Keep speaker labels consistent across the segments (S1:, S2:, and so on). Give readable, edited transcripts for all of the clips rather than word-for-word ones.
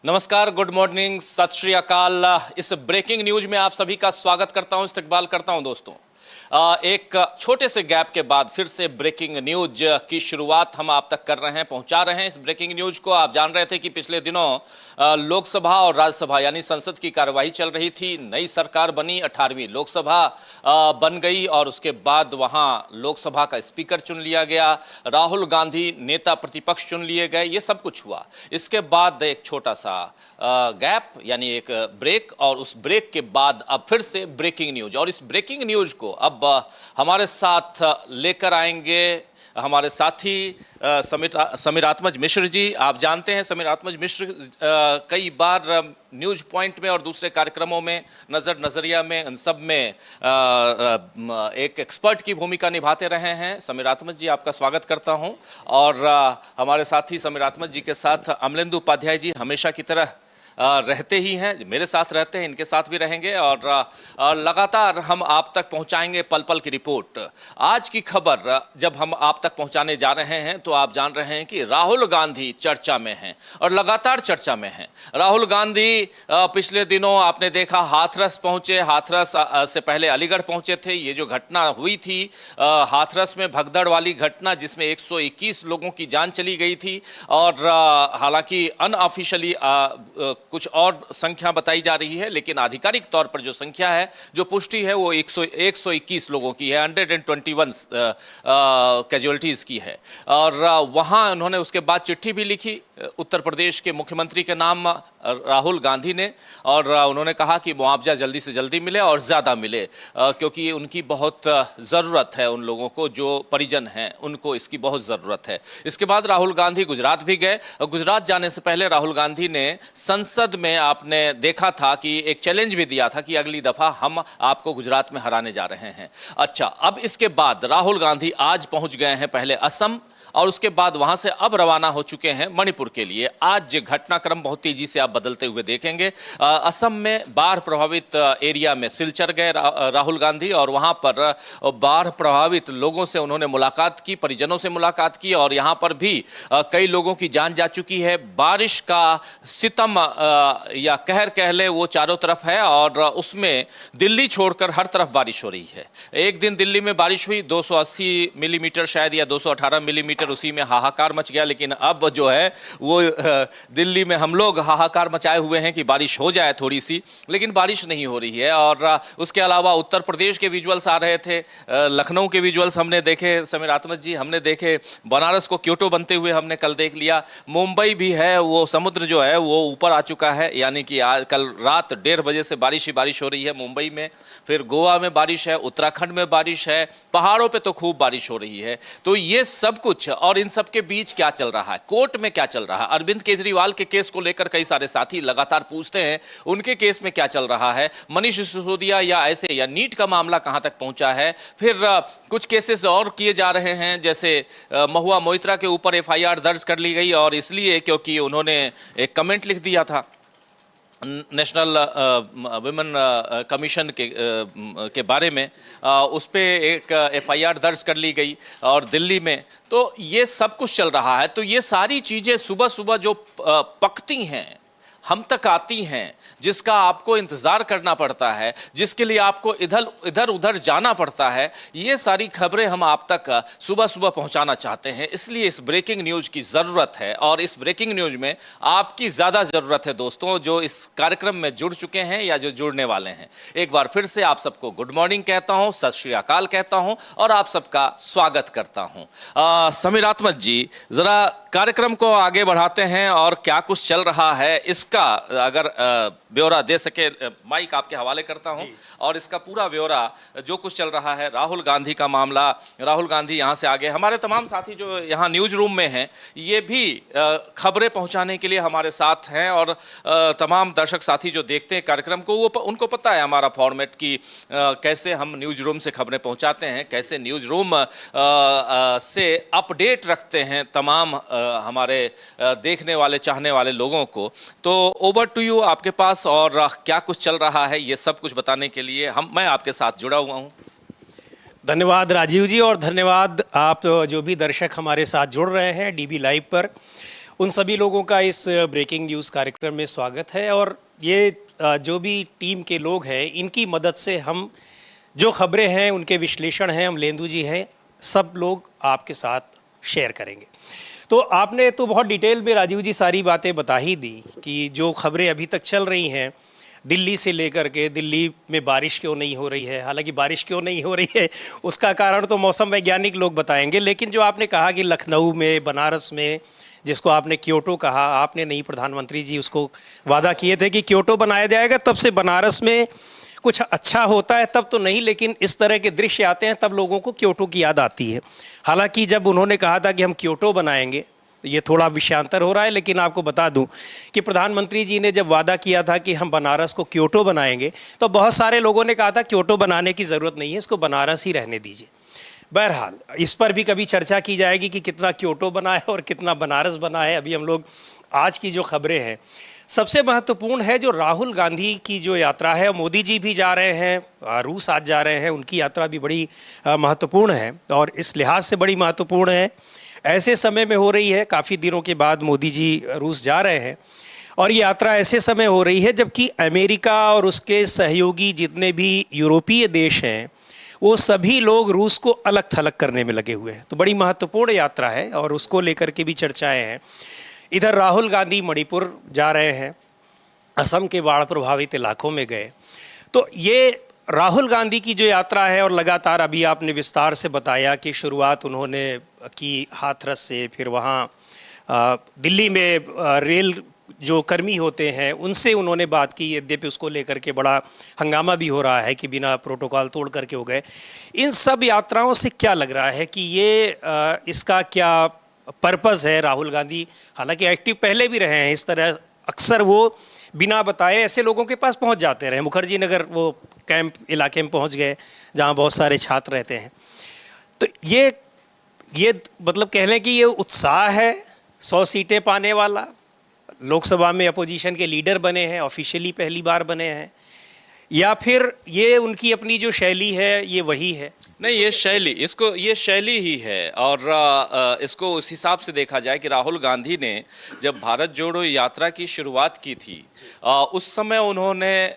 S1: नमस्कार, good morning, सत श्री अकाल। इस ब्रेकिंग न्यूज में आप सभी का स्वागत करता हूं, इस्तकबाल करता हूं दोस्तों। एक छोटे से गैप के बाद फिर से ब्रेकिंग न्यूज की शुरुआत हम आप तक कर रहे हैं, पहुंचा रहे हैं। इस ब्रेकिंग न्यूज को आप जान रहे थे कि पिछले दिनों लोकसभा और राज्यसभा यानी संसद की कार्यवाही चल रही थी। नई सरकार बनी, 18वीं लोकसभा बन गई और उसके बाद वहां लोकसभा का स्पीकर चुन लिया गया, राहुल गांधी नेता प्रतिपक्ष चुन लिए गए, ये सब कुछ हुआ। इसके बाद एक छोटा सा गैप यानी एक ब्रेक, और उस ब्रेक के बाद अब फिर से ब्रेकिंग न्यूज। और इस ब्रेकिंग न्यूज को अब हमारे साथ लेकर आएंगे हमारे साथी समीरात्मज मिश्र जी। आप जानते हैं समीरात्मज मिश्र कई बार न्यूज पॉइंट में और दूसरे कार्यक्रमों में, नजरिया में, इन सब में एक एक्सपर्ट की भूमिका निभाते रहे हैं। समीरात्मज जी, आपका स्वागत करता हूं। और हमारे साथी समीरात्मज जी के साथ अमलेंदु उपाध्याय जी हमेशा की तरह रहते ही हैं, मेरे साथ रहते हैं, इनके साथ भी रहेंगे और लगातार हम आप तक पहुंचाएंगे पल पल की रिपोर्ट। आज की खबर जब हम आप तक पहुंचाने जा रहे हैं तो आप जान रहे हैं कि राहुल गांधी चर्चा में हैं और लगातार चर्चा में हैं। राहुल गांधी पिछले दिनों आपने देखा हाथरस पहुंचे, हाथरस से पहले अलीगढ़ पहुंचे थे। ये जो घटना हुई थी हाथरस में, भगदड़ वाली घटना जिसमें 121 लोगों की जान चली गई थी, और हालांकि अनऑफिशियली कुछ और संख्या बताई जा रही है, लेकिन आधिकारिक तौर पर जो संख्या है, जो पुष्टि है, वो 121 लोगों की है, 121 कैजुअलिटीज की है। और वहां उन्होंने उसके बाद चिट्ठी भी लिखी उत्तर प्रदेश के मुख्यमंत्री के नाम राहुल गांधी ने, और उन्होंने कहा कि मुआवजा जल्दी से जल्दी मिले और ज़्यादा मिले, क्योंकि उनकी बहुत ज़रूरत है, उन लोगों को जो परिजन हैं उनको इसकी बहुत ज़रूरत है। इसके बाद राहुल गांधी गुजरात भी गए, और गुजरात जाने से पहले राहुल गांधी ने संसद में आपने देखा था कि एक चैलेंज भी दिया था कि अगली दफ़ा हम आपको गुजरात में हराने जा रहे हैं। अच्छा, अब इसके बाद राहुल गांधी आज पहुंच गए हैं पहले असम, और उसके बाद वहां से अब रवाना हो चुके हैं मणिपुर के लिए। आज घटनाक्रम बहुत तेजी से आप बदलते हुए देखेंगे। असम में बाढ़ प्रभावित एरिया में सिलचर गए राहुल गांधी, और वहां पर बाढ़ प्रभावित लोगों से उन्होंने मुलाकात की, परिजनों से मुलाकात की, और यहां पर भी कई लोगों की जान जा चुकी है। बारिश का सितम या कहर कह ले वो चारों तरफ है, और उसमें दिल्ली छोड़कर हर तरफ बारिश हो रही है। एक दिन दिल्ली में बारिश हुई 280 मिलीमीटर शायद, या 218 मिलीमीटर, उसी में हाहाकार मच गया। लेकिन अब जो है वो दिल्ली में हम लोग हाहाकार मचाए हुए हैं कि बारिश हो जाए थोड़ी सी, लेकिन बारिश नहीं हो रही है। और उसके अलावा उत्तर प्रदेश के विजुअल्स आ रहे थे, लखनऊ के विजुअल्स हमने देखे, समीरात्मज जी हमने देखे, बनारस को क्योटो बनते हुए हमने कल देख लिया, मुंबई भी है, वो समुद्र जो है वो ऊपर आ चुका है, यानी कि आज कल रात 1:30 बजे से बारिश ही बारिश हो रही है मुंबई में। फिर गोवा में बारिश है, उत्तराखंड में बारिश है, पहाड़ों पे तो खूब बारिश हो रही है। तो ये सब कुछ, और इन सब के बीच क्या चल रहा है, कोर्ट में क्या चल रहा है, अरविंद केजरीवाल के केस को लेकर कई सारे साथी लगातार पूछते हैं उनके केस में क्या चल रहा है, मनीष सिसोदिया या ऐसे, या नीट का मामला कहां तक पहुंचा है। फिर कुछ केसेस और किए जा रहे हैं, जैसे महुआ मोइत्रा के ऊपर एफआईआर दर्ज कर ली गई, और इसलिए क्योंकि उन्होंने एक कमेंट लिख दिया था नेशनल वुमेन कमीशन के बारे में, उस पर एक एफआईआर दर्ज कर ली गई और दिल्ली में। तो ये सब कुछ चल रहा है। तो ये सारी चीज़ें सुबह सुबह जो पकती हैं, हम तक आती हैं, जिसका आपको इंतज़ार करना पड़ता है, जिसके लिए आपको इधर उधर जाना पड़ता है, ये सारी खबरें हम आप तक सुबह सुबह पहुंचाना चाहते हैं। इसलिए इस ब्रेकिंग न्यूज़ की ज़रूरत है, और इस ब्रेकिंग न्यूज़ में आपकी ज़्यादा ज़रूरत है दोस्तों, जो इस कार्यक्रम में जुड़ चुके हैं या जो जुड़ने वाले हैं। एक बार फिर से आप सबको गुड मॉर्निंग कहता हूँ, सत श्री अकाल कहता हूँ, और आप सबका स्वागत करता हूँ। समीरात्मज जी, ज़रा कार्यक्रम को आगे बढ़ाते हैं, और क्या कुछ चल रहा है इसका अगर ब्यौरा दे सके, माइक आपके हवाले करता हूं। और इसका पूरा ब्यौरा जो कुछ चल रहा है, राहुल गांधी का मामला, राहुल गांधी यहां से आगे, हमारे तमाम साथी जो यहां न्यूज रूम में हैं, ये भी खबरें पहुंचाने के लिए हमारे साथ हैं, और तमाम दर्शक साथी जो देखते हैं कार्यक्रम को, वो उनको पता है हमारा फॉर्मेट कि कैसे हम न्यूज रूम से खबरें पहुंचाते हैं, कैसे न्यूज रूम से अपडेट रखते हैं तमाम हमारे देखने वाले, चाहने वाले लोगों को। तो ओवर टू यू, आपके पास, और क्या कुछ चल रहा है ये सब कुछ बताने के लिए मैं आपके साथ जुड़ा हुआ हूं।
S2: धन्यवाद राजीव जी, और धन्यवाद आप जो भी दर्शक हमारे साथ जुड़ रहे हैं डीबी लाइव पर। उन सभी लोगों का इस ब्रेकिंग न्यूज़ कार्यक्रम में स्वागत है। और ये जो भी टीम के लोग हैं, इनकी मदद से हम जो खबरें हैं, उनके विश्लेषण हैं, हम लेंदू जी हैं, सब लोग आपके साथ शेयर करेंगे। तो आपने तो बहुत डिटेल में राजीव जी सारी बातें बता ही दी कि जो खबरें अभी तक चल रही हैं दिल्ली से लेकर के, दिल्ली में बारिश क्यों नहीं हो रही है। हालांकि बारिश क्यों नहीं हो रही है उसका कारण तो मौसम वैज्ञानिक लोग बताएंगे, लेकिन जो आपने कहा कि लखनऊ में, बनारस में, जिसको आपने क्योटो कहा, आपने नहीं, प्रधानमंत्री जी उसको वादा किए थे कि क्योटो बनाया जाएगा, तब से बनारस में कुछ अच्छा होता है, तब तो नहीं, लेकिन इस तरह के दृश्य आते हैं तब लोगों को क्योटो की याद आती है। हालांकि जब उन्होंने कहा था कि हम क्योटो बनाएंगे, ये थोड़ा विषयांतर हो रहा है, लेकिन आपको बता दूं कि प्रधानमंत्री जी ने जब वादा किया था कि हम बनारस को क्योटो बनाएंगे, तो बहुत सारे लोगों ने कहा था क्योटो बनाने की ज़रूरत नहीं है, इसको बनारस ही रहने दीजिए। बहरहाल इस पर भी कभी चर्चा की जाएगी कि कितना क्योटो बना है और कितना बनारस बना है। अभी हम लोग आज की जो खबरें हैं, सबसे महत्वपूर्ण है जो राहुल गांधी की जो यात्रा है, मोदी जी भी जा रहे हैं, रूस आज जा रहे हैं, उनकी यात्रा भी बड़ी महत्वपूर्ण है और इस लिहाज से बड़ी महत्वपूर्ण है, ऐसे समय में हो रही है, काफ़ी दिनों के बाद मोदी जी रूस जा रहे हैं और ये यात्रा ऐसे समय हो रही है जबकि अमेरिका और उसके सहयोगी जितने भी यूरोपीय देश हैं, वो सभी लोग रूस को अलग थलग करने में लगे हुए हैं। तो बड़ी महत्वपूर्ण यात्रा है और उसको लेकर के भी चर्चाएं हैं। इधर राहुल गांधी मणिपुर जा रहे हैं, असम के बाढ़ प्रभावित इलाकों में गए। तो ये राहुल गांधी की जो यात्रा है, और लगातार अभी आपने विस्तार से बताया कि शुरुआत उन्होंने की हाथरस से, फिर वहाँ दिल्ली में रेल जो कर्मी होते हैं उनसे उन्होंने बात की, यद्यपि उसको लेकर के बड़ा हंगामा भी हो रहा है कि बिना प्रोटोकॉल तोड़ करके हो गए। इन सब यात्राओं से क्या लग रहा है कि ये इसका क्या पर्पस है? राहुल गांधी हालांकि एक्टिव पहले भी रहे हैं, इस तरह अक्सर वो बिना बताए ऐसे लोगों के पास पहुंच जाते रहे। मुखर्जी नगर वो कैंप इलाके में पहुंच गए जहां बहुत सारे छात्र रहते हैं। तो ये मतलब कह लें कि ये उत्साह है 100 सीटें पाने वाला, लोकसभा में अपोजिशन के लीडर बने हैं, ऑफिशियली पहली बार बने हैं, या फिर ये उनकी अपनी जो शैली है ये वही है?
S1: नहीं, ये शैली ही है और इसको उस हिसाब से देखा जाए कि राहुल गांधी ने जब भारत जोड़ो यात्रा की शुरुआत की थी, उस समय उन्होंने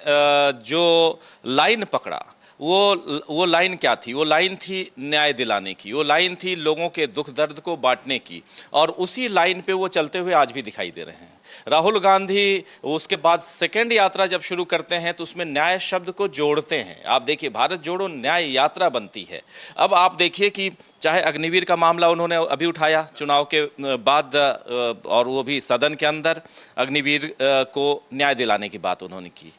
S1: जो लाइन पकड़ा, वो लाइन क्या थी? वो लाइन थी न्याय दिलाने की, वो लाइन थी लोगों के दुख दर्द को बांटने की, और उसी लाइन पे वो चलते हुए आज भी दिखाई दे रहे हैं। राहुल गांधी उसके बाद सेकेंड यात्रा जब शुरू करते हैं तो उसमें न्याय शब्द को जोड़ते हैं। आप देखिए, भारत जोड़ो न्याय यात्रा बनती है। अब आप देखिए कि चाहे अग्निवीर का मामला उन्होंने अभी उठाया चुनाव के बाद, और वो भी सदन के अंदर अग्निवीर को न्याय दिलाने की बात उन्होंने की।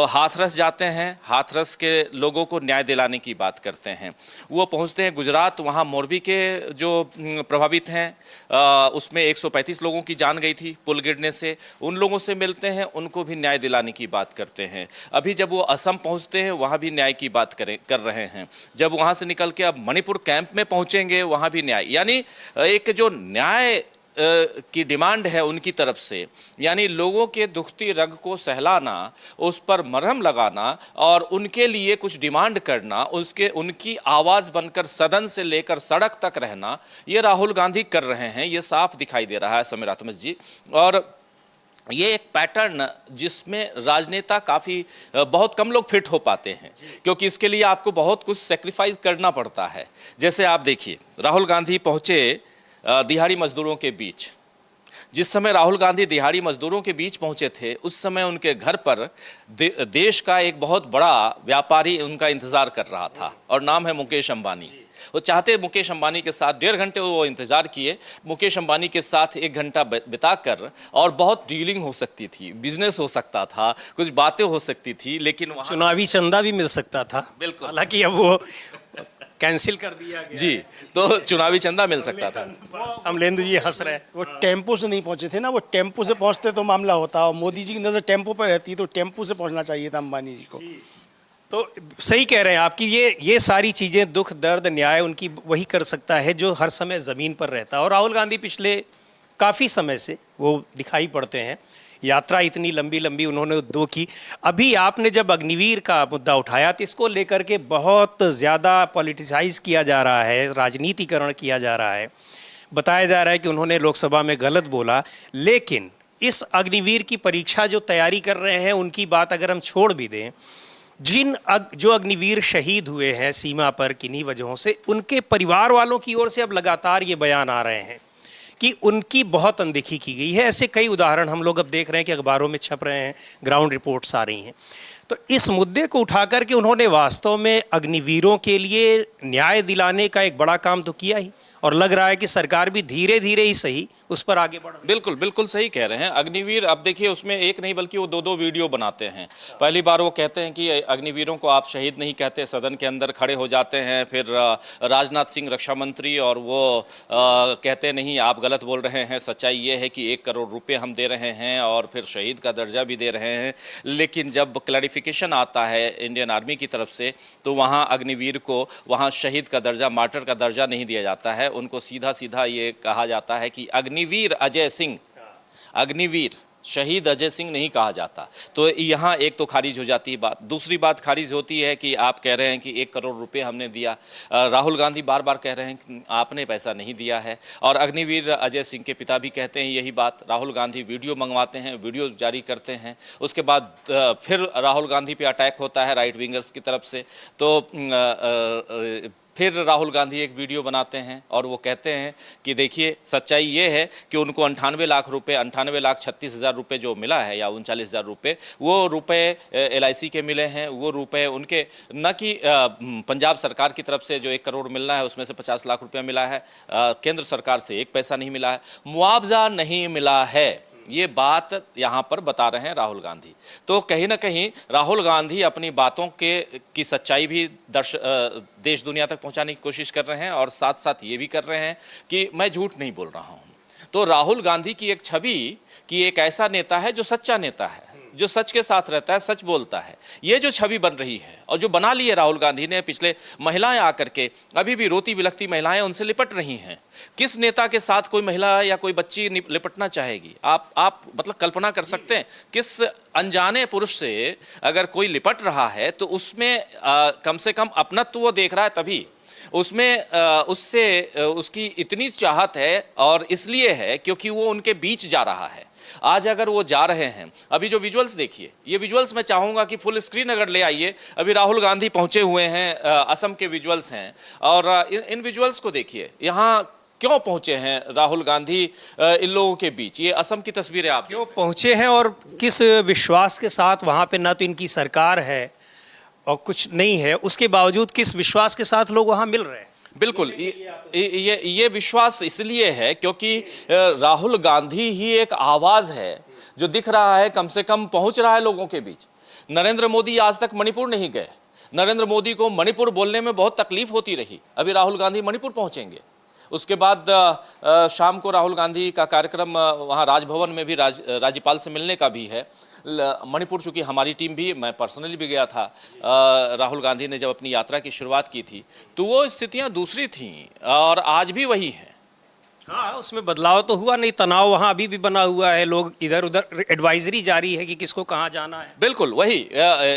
S1: हाथरस जाते हैं, हाथरस के लोगों को न्याय दिलाने की बात करते हैं। वो पहुंचते हैं गुजरात, वहाँ मोरबी के जो प्रभावित हैं उसमें 135 लोगों की जान गई थी पुल गिरने से, उन लोगों से मिलते हैं, उनको भी न्याय दिलाने की बात करते हैं। अभी जब वो असम पहुंचते हैं वहाँ भी न्याय की बात कर रहे हैं। जब वहाँ से निकल के अब मणिपुर कैंप में पहुँचेंगे वहाँ भी न्याय, यानी एक जो न्याय की डिमांड है उनकी तरफ से, यानी लोगों के दुखती रग को सहलाना, उस पर मरहम लगाना और उनके लिए कुछ डिमांड करना, उनकी आवाज़ बनकर सदन से लेकर सड़क तक रहना, ये राहुल गांधी कर रहे हैं। ये साफ दिखाई दे रहा है समीरा तमस जी। और ये एक पैटर्न जिसमें राजनेता काफ़ी बहुत कम लोग फिट हो पाते हैं, क्योंकि इसके लिए आपको बहुत कुछ सेक्रीफाइस करना पड़ता है। जैसे आप देखिए, राहुल गांधी पहुँचे दिहाड़ी मजदूरों के बीच। जिस समय राहुल गांधी दिहाड़ी मजदूरों के बीच पहुंचे थे, उस समय उनके घर पर देश का एक बहुत बड़ा व्यापारी उनका इंतज़ार कर रहा था और नाम है मुकेश अंबानी। वो चाहते मुकेश अंबानी के साथ 1.5 घंटे वो इंतज़ार किए, मुकेश अंबानी के साथ 1 घंटा बिताकर, और बहुत डीलिंग हो सकती थी, बिजनेस हो सकता था, कुछ बातें हो सकती थी, लेकिन वहाँ
S2: चुनावी चंदा भी मिल सकता था।
S1: बिल्कुल,
S2: हालांकि अब वो कैंसिल कर दिया गया
S1: जी, तो चुनावी चंदा मिल सकता था।
S2: अमलेंदु जी हंस रहे हैं।
S3: वो टेम्पो से नहीं पहुंचे थे ना, वो टेम्पो से पहुंचते तो मामला होता, और मोदी जी की नज़र टेम्पो पर रहती तो टेम्पो से पहुंचना चाहिए था अंबानी जी को।
S2: तो सही कह रहे हैं आपकी, ये सारी चीज़ें, दुख दर्द न्याय, उनकी वही कर सकता है जो हर समय ज़मीन पर रहता है। और राहुल गांधी पिछले काफ़ी समय से वो दिखाई पड़ते हैं। यात्रा इतनी लंबी लंबी उन्होंने 2 की। अभी आपने जब अग्निवीर का मुद्दा उठाया तो इसको लेकर के बहुत ज़्यादा पॉलिटिसाइज किया जा रहा है, राजनीतिकरण किया जा रहा है। बताया जा रहा है कि उन्होंने लोकसभा में गलत बोला, लेकिन इस अग्निवीर की परीक्षा जो तैयारी कर रहे हैं उनकी बात अगर हम छोड़ भी दें, जो अग्निवीर शहीद हुए हैं सीमा पर किन्हीं वजहों से, उनके परिवार वालों की ओर से अब लगातार ये बयान आ रहे हैं कि उनकी बहुत अनदेखी की गई है। ऐसे कई उदाहरण हम लोग अब देख रहे हैं कि अखबारों में छप रहे हैं, ग्राउंड रिपोर्ट्स आ रही हैं। तो इस मुद्दे को उठाकर के उन्होंने वास्तव में अग्निवीरों के लिए न्याय दिलाने का एक बड़ा काम तो किया ही, और लग रहा है कि सरकार भी धीरे धीरे ही सही उस पर आगे बढ़ रही है।
S1: बिल्कुल बिल्कुल सही कह रहे हैं। अग्निवीर, अब देखिए उसमें एक नहीं बल्कि वो दो दो वीडियो बनाते हैं। पहली बार वो कहते हैं कि अग्निवीरों को आप शहीद नहीं कहते, सदन के अंदर खड़े हो जाते हैं। फिर राजनाथ सिंह रक्षा मंत्री, और वो कहते नहीं आप गलत बोल रहे हैं, सच्चाई ये है कि 1 करोड़ रुपए हम दे रहे हैं और फिर शहीद का दर्जा भी दे रहे हैं। लेकिन जब क्लैरिफिकेशन आता है इंडियन आर्मी की तरफ से, तो वहाँ अग्निवीर को वहाँ शहीद का दर्जा, मार्टर का दर्जा नहीं दिया जाता है। उनको सीधा सीधा ये कहा जाता है कि अग्निवीर अजय सिंह, अग्निवीर शहीद अजय सिंह नहीं कहा जाता। तो यहाँ एक तो खारिज हो जाती है बात। दूसरी बात खारिज होती है कि आप कह रहे हैं कि 1 करोड़ रुपए हमने दिया। राहुल गांधी बार बार कह रहे हैं कि आपने पैसा नहीं दिया है, और अग्निवीर अजय सिंह के पिता भी कहते हैं यही बात। राहुल गांधी वीडियो मंगवाते हैं, वीडियो जारी करते हैं, उसके बाद फिर राहुल गांधी पे अटैक होता है राइट विंगर्स की तरफ से। तो फिर राहुल गांधी एक वीडियो बनाते हैं और वो कहते हैं कि देखिए सच्चाई ये है कि उनको 98 लाख रुपए, 98,36,000 रुपये जो मिला है, या 39,000 रुपये, वो रुपए LIC के मिले हैं। वो रुपए उनके न कि पंजाब सरकार की तरफ से जो 1 करोड़ मिलना है उसमें से 50 लाख रुपया मिला है, केंद्र सरकार से 1 पैसा नहीं मिला है, मुआवजा नहीं मिला है। ये बात यहाँ पर बता रहे हैं राहुल गांधी। तो कहीं ना कहीं राहुल गांधी अपनी बातों की सच्चाई भी देश दुनिया तक पहुँचाने की कोशिश कर रहे हैं, और साथ साथ ये भी कर रहे हैं कि मैं झूठ नहीं बोल रहा हूँ। तो राहुल गांधी की एक छवि कि एक ऐसा नेता है जो सच्चा नेता है, जो सच के साथ रहता है, सच बोलता है, ये जो छवि बन रही है और जो बना ली है राहुल गांधी ने, पिछले महिलाएं आकर के अभी भी रोती बिलखती महिलाएं उनसे लिपट रही हैं। किस नेता के साथ कोई महिला या कोई बच्ची लिपटना चाहेगी? आप मतलब कल्पना कर सकते हैं, किस अनजाने पुरुष से अगर कोई लिपट रहा है तो उसमें कम से कम अपनत्व वो देख रहा है, तभी उसमें उससे उसकी इतनी चाहत है, और इसलिए है क्योंकि वो उनके बीच जा रहा है। आज अगर वो जा रहे हैं, अभी जो विजुअल्स देखिए, ये विजुअल्स मैं चाहूँगा कि फुल स्क्रीन अगर ले आइए। अभी राहुल गांधी पहुँचे हुए हैं, असम के विजुअल्स हैं, और इन विजुअल्स को देखिए। यहाँ क्यों पहुँचे हैं राहुल गांधी इन लोगों के बीच? ये असम की तस्वीरें आप
S2: क्यों पहुँचे हैं और किस विश्वास के साथ वहाँ पे, ना तो इनकी सरकार है और कुछ नहीं है, उसके बावजूद किस विश्वास के साथ लोग वहाँ मिल रहे हैं?
S1: बिल्कुल, ये विश्वास इसलिए है क्योंकि राहुल गांधी ही एक आवाज़ है जो दिख रहा है, कम से कम पहुंच रहा है लोगों के बीच। नरेंद्र मोदी आज तक मणिपुर नहीं गए। नरेंद्र मोदी को मणिपुर बोलने में बहुत तकलीफ होती रही। अभी राहुल गांधी मणिपुर पहुंचेंगे। उसके बाद शाम को राहुल गांधी का कार्यक्रम वहाँ राजभवन में भी राज्यपाल से मिलने का भी है। मणिपुर, चूँकि हमारी टीम भी, मैं पर्सनली भी गया था, राहुल गांधी ने जब अपनी यात्रा की शुरुआत की थी तो वो स्थितियां दूसरी थीं, और आज भी वही हैं।
S2: हाँ, उसमें बदलाव तो हुआ नहीं, तनाव वहाँ अभी भी बना हुआ है, लोग इधर उधर, एडवाइजरी जारी है कि किसको कहाँ जाना है।
S1: बिल्कुल वही,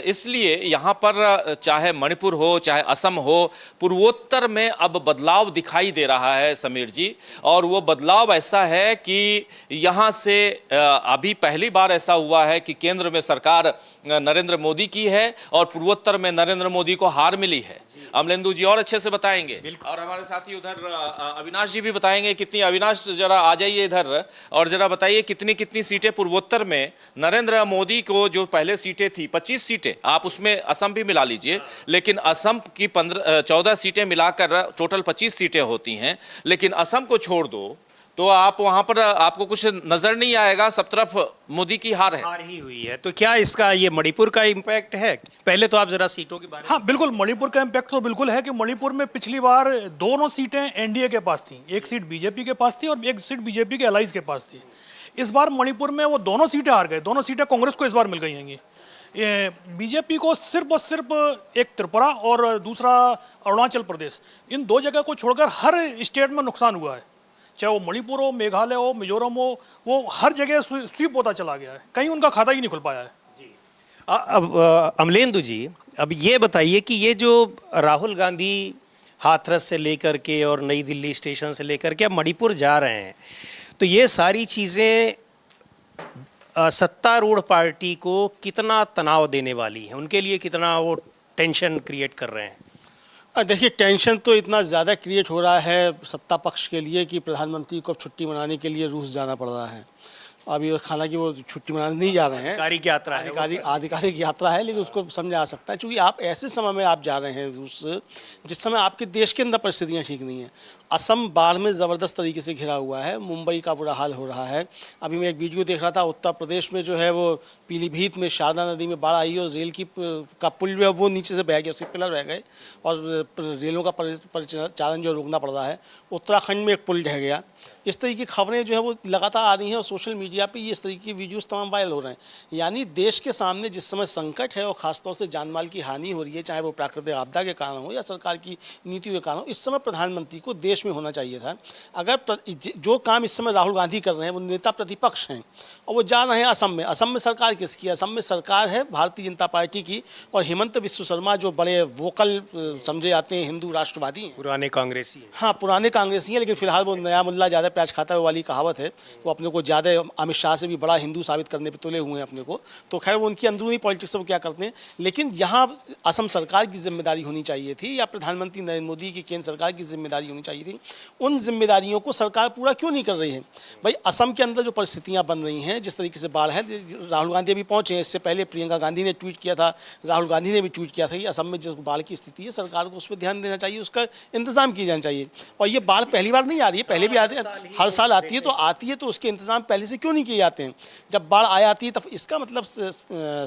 S1: इसलिए यहाँ पर चाहे मणिपुर हो चाहे असम हो, पूर्वोत्तर में अब बदलाव दिखाई दे रहा है समीर जी। और वो बदलाव ऐसा है कि यहाँ से अभी पहली बार ऐसा हुआ है कि केंद्र में सरकार नरेंद्र मोदी की है और पूर्वोत्तर में नरेंद्र मोदी को हार मिली है। अमलेंदु जी और अच्छे से बताएंगे, और हमारे साथी उधर अविनाश जी भी बताएंगे कितनी। अविनाश जरा आ जाइए इधर और जरा बताइए कितनी कितनी सीटें पूर्वोत्तर में नरेंद्र मोदी को, जो पहले सीटें थी 25 सीटें, आप उसमें असम भी मिला लीजिए, लेकिन असम की 14 सीटें मिलाकर टोटल 25 सीटें होती हैं। लेकिन असम को छोड़ दो तो आप वहां पर आपको कुछ नजर नहीं आएगा, सब तरफ मोदी की हार है।
S2: हार ही हुई है। तो क्या इसका ये मणिपुर का इम्पैक्ट है? पहले तो आप जरा सीटों के बारे में।
S4: हाँ बिल्कुल, मणिपुर का इम्पैक्ट तो बिल्कुल है कि मणिपुर में पिछली बार दोनों सीटें एनडीए के पास थी, एक सीट बीजेपी के पास थी और एक सीट बीजेपी के अलाइज के पास थी। इस बार मणिपुर में वो दोनों सीटें हार गए, दोनों सीटें कांग्रेस को इस बार मिल गई हैं। बीजेपी को सिर्फ और सिर्फ एक त्रिपुरा और दूसरा अरुणाचल प्रदेश, इन 2 जगह को छोड़कर हर स्टेट में नुकसान हुआ है। चाहे वो मणिपुर हो, मेघालय हो, मिजोरम हो, वो हर जगह स्वीप होता चला गया है, कहीं उनका खाता ही नहीं खुल पाया है।
S2: अब अमलेंदु जी, अब ये बताइए कि ये जो राहुल गांधी हाथरस से लेकर के और नई दिल्ली स्टेशन से लेकर के अब मणिपुर जा रहे हैं। तो ये सारी चीज़ें सत्तारूढ़ पार्टी को कितना तनाव देने वाली है, उनके लिए कितना वो टेंशन क्रिएट कर रहे हैं?
S3: देखिए, टेंशन तो इतना ज़्यादा क्रिएट हो रहा है सत्ता पक्ष के लिए कि प्रधानमंत्री को अब छुट्टी मनाने के लिए रूस जाना पड़ रहा है। अभी हालांकि वो छुट्टी मनाने नहीं जा रहे हैं,
S2: आधिकारिक यात्रा है,
S3: आधिकारिक यात्रा है, लेकिन उसको समझा जा सकता है क्योंकि आप ऐसे समय में आप जा रहे हैं रूस, जिस समय आपके देश के अंदर परिस्थितियाँ ठीक नहीं हैं। असम बाढ़ में ज़बरदस्त तरीके से घिरा हुआ है, मुंबई का बुरा हाल हो रहा है। अभी मैं एक वीडियो देख रहा था, उत्तर प्रदेश में जो है वो पीलीभीत में शारदा नदी में बाढ़ आई और रेल का पुल जो है वो नीचे से बह गया, उसके पिलर बह गए और रेलों का परिचालन जो रोकना पड़ रहा है। उत्तराखंड में एक पुल ढह गया। इस तरीके की खबरें जो है वो लगातार आ रही हैं और सोशल मीडिया पे ये इस तरीके की वीडियोस तमाम वायरल हो रहे हैं। यानी देश के सामने जिस समय संकट है और ख़ासतौर से जान माल की हानि हो रही है, चाहे वो प्राकृतिक आपदा के कारण हो या सरकार की नीतियों के कारण हो, इस समय प्रधानमंत्री को देश में होना चाहिए था। अगर जो काम इस समय राहुल गांधी कर रहे हैं, वो नेता प्रतिपक्ष हैं और वो जा रहे हैं असम में। असम में सरकार किसकी है? असम में सरकार है भारतीय जनता पार्टी की और हिमंत बिस्व शर्मा जो बड़े वोकल समझे जाते हैं हिंदू राष्ट्रवादी हैं,
S2: पुराने कांग्रेसी हैं।
S3: हाँ, पुराने कांग्रेसी हैं, लेकिन फिलहाल वो नया मुल्ला ज़्यादा प्याज खाता है वाली कहावत है। वो अपने को ज़्यादा अमित शाह से भी बड़ा हिंदू साबित करने पे तुले हुए हैं अपने को। तो खैर वो उनकी अंदरूनी पॉलिटिक्स से वो क्या करते हैं, लेकिन यहाँ असम सरकार की जिम्मेदारी होनी चाहिए थी या प्रधानमंत्री नरेंद्र मोदी की केंद्र सरकार की जिम्मेदारी होनी चाहिए थी। उन जिम्मेदारियों को सरकार पूरा क्यों नहीं कर रही है? भाई, असम के अंदर जो परिस्थितियाँ बन रही हैं, जिस तरीके से बाढ़ है, राहुल गांधी अभी पहुँचे हैं। इससे पहले प्रियंका गांधी ने ट्वीट किया था, राहुल गांधी ने भी ट्वीट किया था कि असम में जिस बाढ़ की स्थिति है सरकार को उस पर ध्यान देना चाहिए, उसका इंतजाम किया जाना चाहिए। और ये बाढ़ पहली बार नहीं आ रही है, पहले भी आती है, हर साल आती है, तो उसके इंतजाम पहले से क्यों नहीं किए जाते हैं? जब बाढ़ आ जाती है तब इसका मतलब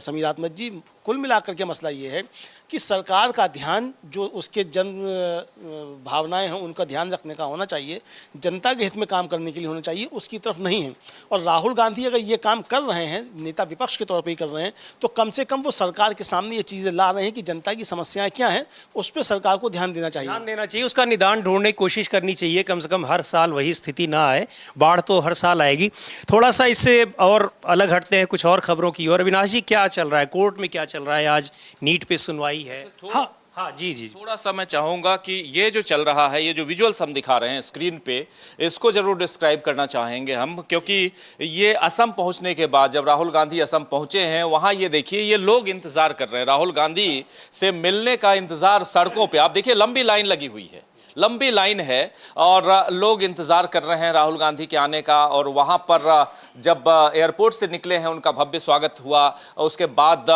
S3: समीर अहमद जी, कुल मिलाकर के मसला ये है कि सरकार का ध्यान जो उसके जन भावनाएं हैं उनका ध्यान रखने का होना चाहिए, जनता के हित में काम करने के लिए होना चाहिए, उसकी तरफ नहीं है। और राहुल गांधी अगर ये काम कर रहे हैं, नेता विपक्ष के तौर पर ही कर रहे हैं, तो कम से कम वो सरकार के सामने ये चीज़ें ला रहे हैं कि जनता की समस्याएं क्या हैं, उस पर सरकार को ध्यान देना चाहिए,
S2: उसका निदान ढूंढने की कोशिश करनी चाहिए। कम से कम हर साल वही स्थिति ना आए। बाढ़ तो हर साल आएगी। थोड़ा सा इससे और अलग हटते हैं कुछ और खबरों की ओर। अविनाश जी, क्या चल रहा है कोर्ट में? क्या चल रहा है? आज नीट पे सुनवाई है।
S4: हाँ
S2: हाँ जी जी,
S1: थोड़ा सा मैं चाहूंगा कि ये जो चल रहा है, ये जो विजुअल्स हम दिखा रहे हैं स्क्रीन पे, इसको जरूर डिस्क्राइब करना चाहेंगे हम, क्योंकि ये असम पहुंचने के बाद जब राहुल गांधी असम पहुंचे हैं, वहां ये देखिए ये लोग इंतजार कर रहे हैं राहुल गांधी से मिलने का। इंतजार सड़कों पे आप देखिए, लंबी लाइन लगी हुई है, लंबी लाइन है और लोग इंतज़ार कर रहे हैं राहुल गांधी के आने का। और वहाँ पर जब एयरपोर्ट से निकले हैं, उनका भव्य स्वागत हुआ। उसके बाद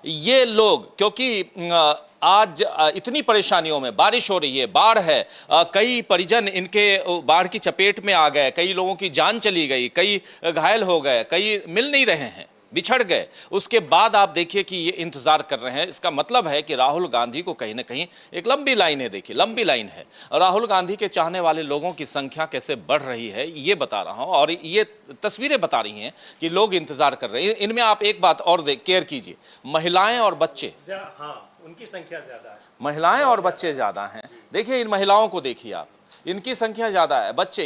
S1: ये लोग, क्योंकि आज इतनी परेशानियों में, बारिश हो रही है, बाढ़ है, कई परिजन इनके बाढ़ की चपेट में आ गए, कई लोगों की जान चली गई, कई घायल हो गए, कई मिल नहीं रहे हैं, बिछड़ गए। उसके बाद आप देखिए कि ये इंतजार कर रहे हैं। इसका मतलब है कि राहुल गांधी को कहीं ना कहीं एक लंबी लाइन है, देखिए लंबी लाइन है। राहुल गांधी के चाहने वाले लोगों की संख्या कैसे बढ़ रही है ये बता रहा हूं, और ये तस्वीरें बता रही हैं कि लोग इंतजार कर रहे हैं। इनमें आप एक बात और केयर कीजिए, महिलाएं और बच्चे,
S2: उनकी संख्या ज्यादा है।
S1: महिलाएं और बच्चे ज्यादा हैं। देखिए इन महिलाओं को देखिए आप, इनकी संख्या ज्यादा है, बच्चे,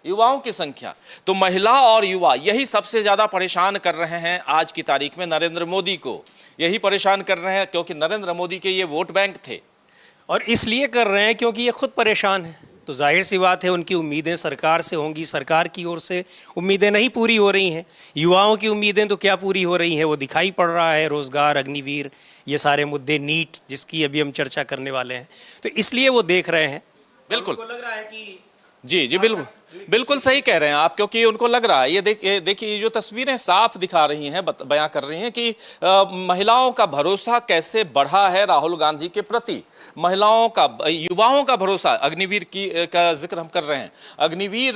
S1: युवाओं की संख्या। तो महिला और युवा यही सबसे ज्यादा परेशान कर रहे हैं आज की तारीख में नरेंद्र मोदी को, यही परेशान कर रहे हैं, क्योंकि नरेंद्र मोदी के ये वोट बैंक थे।
S2: और इसलिए कर रहे हैं क्योंकि ये खुद परेशान है। तो जाहिर सी बात है उनकी उम्मीदें सरकार से होंगी, सरकार की ओर से उम्मीदें नहीं पूरी हो रही हैं। युवाओं की उम्मीदें तो क्या पूरी हो रही हैं, वो दिखाई पड़ रहा है। रोजगार, अग्निवीर, ये सारे मुद्दे, नीट जिसकी अभी हम चर्चा करने वाले हैं, तो इसलिए वो देख रहे हैं।
S1: बिल्कुल
S2: लग रहा है कि
S1: जी बिल्कुल सही कह रहे हैं आप, क्योंकि उनको लग रहा है, ये देखिए ये जो तस्वीरें साफ दिखा रही हैं, बयां कर रही हैं कि महिलाओं का भरोसा कैसे बढ़ा है राहुल गांधी के प्रति। महिलाओं का, युवाओं का भरोसा। अग्निवीर का जिक्र हम कर रहे हैं। अग्निवीर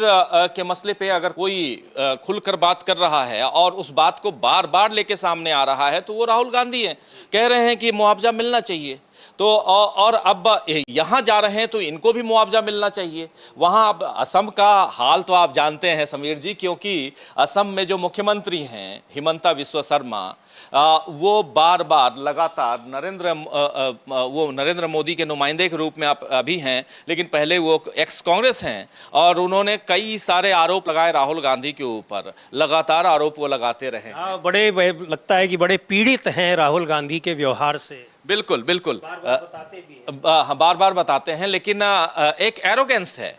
S1: के मसले पे अगर कोई खुलकर बात कर रहा है और उस बात को बार बार लेके सामने आ रहा है, तो वो राहुल गांधी है। कह रहे हैं कि मुआवजा मिलना चाहिए, तो और अब यहाँ जा रहे हैं तो इनको भी मुआवजा मिलना चाहिए। वहाँ अब असम का हाल तो आप जानते हैं समीर जी, क्योंकि असम में जो मुख्यमंत्री हैं हिमंता बिस्वा शर्मा, वो बार बार लगातार नरेंद्र मोदी के नुमाइंदे के रूप में आप अभी हैं, लेकिन पहले वो एक्स कांग्रेस हैं और उन्होंने कई सारे आरोप लगाए राहुल गांधी के ऊपर, लगातार आरोप वो लगाते रहे।
S2: हाँ, लगता है कि बड़े पीड़ित हैं राहुल गांधी के व्यवहार से।
S1: बिल्कुल बिल्कुल,
S2: बताते भी हैं।
S1: बार बार बताते हैं, लेकिन एक एरोगेंस है।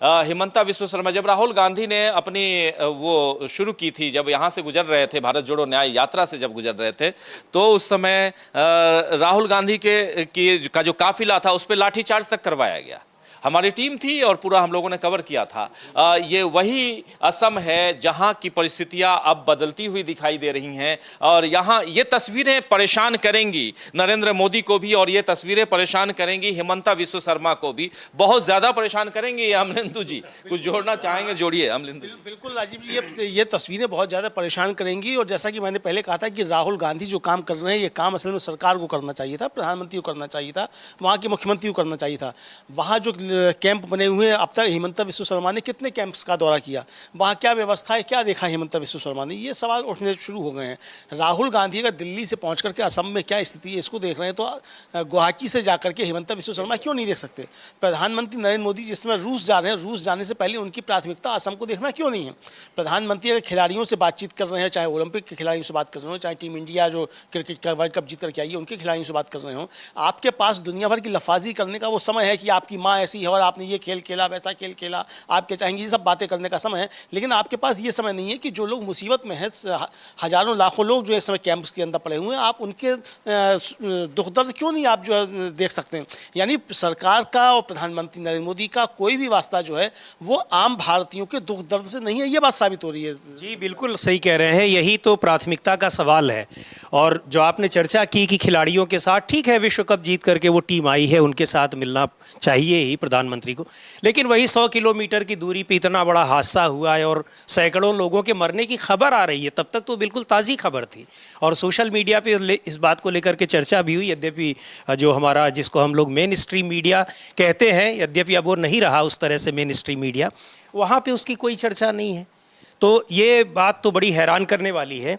S1: हिमंता विश्व शर्मा, जब राहुल गांधी ने अपनी वो शुरू की थी, जब यहाँ से गुजर रहे थे, भारत जोड़ो न्याय यात्रा से जब गुजर रहे थे, तो उस समय राहुल गांधी का जो काफिला था उस पर लाठीचार्ज तक करवाया गया। हमारी टीम थी और पूरा हम लोगों ने कवर किया था। ये वही असम है जहां की परिस्थितियां अब बदलती हुई दिखाई दे रही हैं और यहां ये तस्वीरें परेशान करेंगी नरेंद्र मोदी को भी, और ये तस्वीरें परेशान करेंगी हिमंता विश्व शर्मा को भी, बहुत ज़्यादा परेशान करेंगे। ये अमलेंदु जी कुछ जोड़ना चाहेंगे? जोड़िए अमलेंदु।
S3: बिल्कुल राजीव जी, ये तस्वीरें बहुत ज़्यादा परेशान करेंगी और जैसा कि मैंने पहले कहा था कि राहुल गांधी जो काम कर रहे हैं, ये काम असल में सरकार को करना चाहिए था, प्रधानमंत्री को करना चाहिए था, वहाँ के मुख्यमंत्री को करना चाहिए था। वहाँ जो कैंप बने हुए हैं, अब तक हिमंता विश्व शर्मा ने कितने कैंप्स का दौरा किया, वहाँ क्या व्यवस्था है, क्या देखा हिमंता विश्व शर्मा ने, ये सवाल उठने शुरू हो गए हैं। राहुल गांधी अगर दिल्ली से पहुँच करके असम में क्या स्थिति है इसको देख रहे हैं, तो गुवाहाटी से जाकर के हिमंता विश्व शर्मा क्यों नहीं देख सकते? प्रधानमंत्री नरेंद्र मोदी जिस समय रूस जा रहे हैं, रूस जाने से पहले उनकी प्राथमिकता असम को देखना क्यों नहीं है? प्रधानमंत्री अगर खिलाड़ियों से बातचीत कर रहे हैं, चाहे ओलंपिक के खिलाड़ियों से बात कर रहे हो, चाहे टीम इंडिया जो क्रिकेट का वर्ल्ड कप जीत करके आई है उनके खिलाड़ियों से बात कर रहे हो, आपके पास दुनिया भर की लफाजी करने का वो समय है कि आपकी माँ ऐसी है और आपने ये खेल खेला, वैसा खेल खेला, आप क्या चाहेंगे, ये सब बातें करने का समय है। लेकिन आपके पास ये समय नहीं है कि जो लोग मुसीबत में हैं, हजारों लाखों लोग जो इस समय कैंप्स के अंदर पड़े हुए हैं, आप उनके दुख दर्द क्यों नहीं आप जो देख सकते हैं? यानी सरकार का और प्रधानमंत्री नरेंद्र मोदी का कोई भी वास्ता जो है वो आम भारतीयों के दुख दर्द से नहीं है, ये बात साबित हो रही है।
S2: जी बिल्कुल सही कह रहे हैं, यही तो प्राथमिकता का सवाल है। और जो आपने चर्चा की कि खिलाड़ियों के साथ, ठीक है, विश्व कप जीत करके वो टीम आई है, उनके साथ मिलना चाहिए ही प्रधानमंत्री को, लेकिन वही 100 किलोमीटर की दूरी पे इतना बड़ा हादसा हुआ है और सैकड़ों लोगों के मरने की खबर आ रही है। तब तक तो बिल्कुल ताज़ी खबर थी और सोशल मीडिया पे इस बात को लेकर के चर्चा भी हुई। यद्यपि जो हमारा, जिसको हम लोग मेन स्ट्रीम मीडिया कहते हैं, यद्यपि अब वो नहीं रहा उस तरह से मेन स्ट्रीम मीडिया, वहाँ पे उसकी कोई चर्चा नहीं है। तो ये बात तो बड़ी हैरान करने वाली है।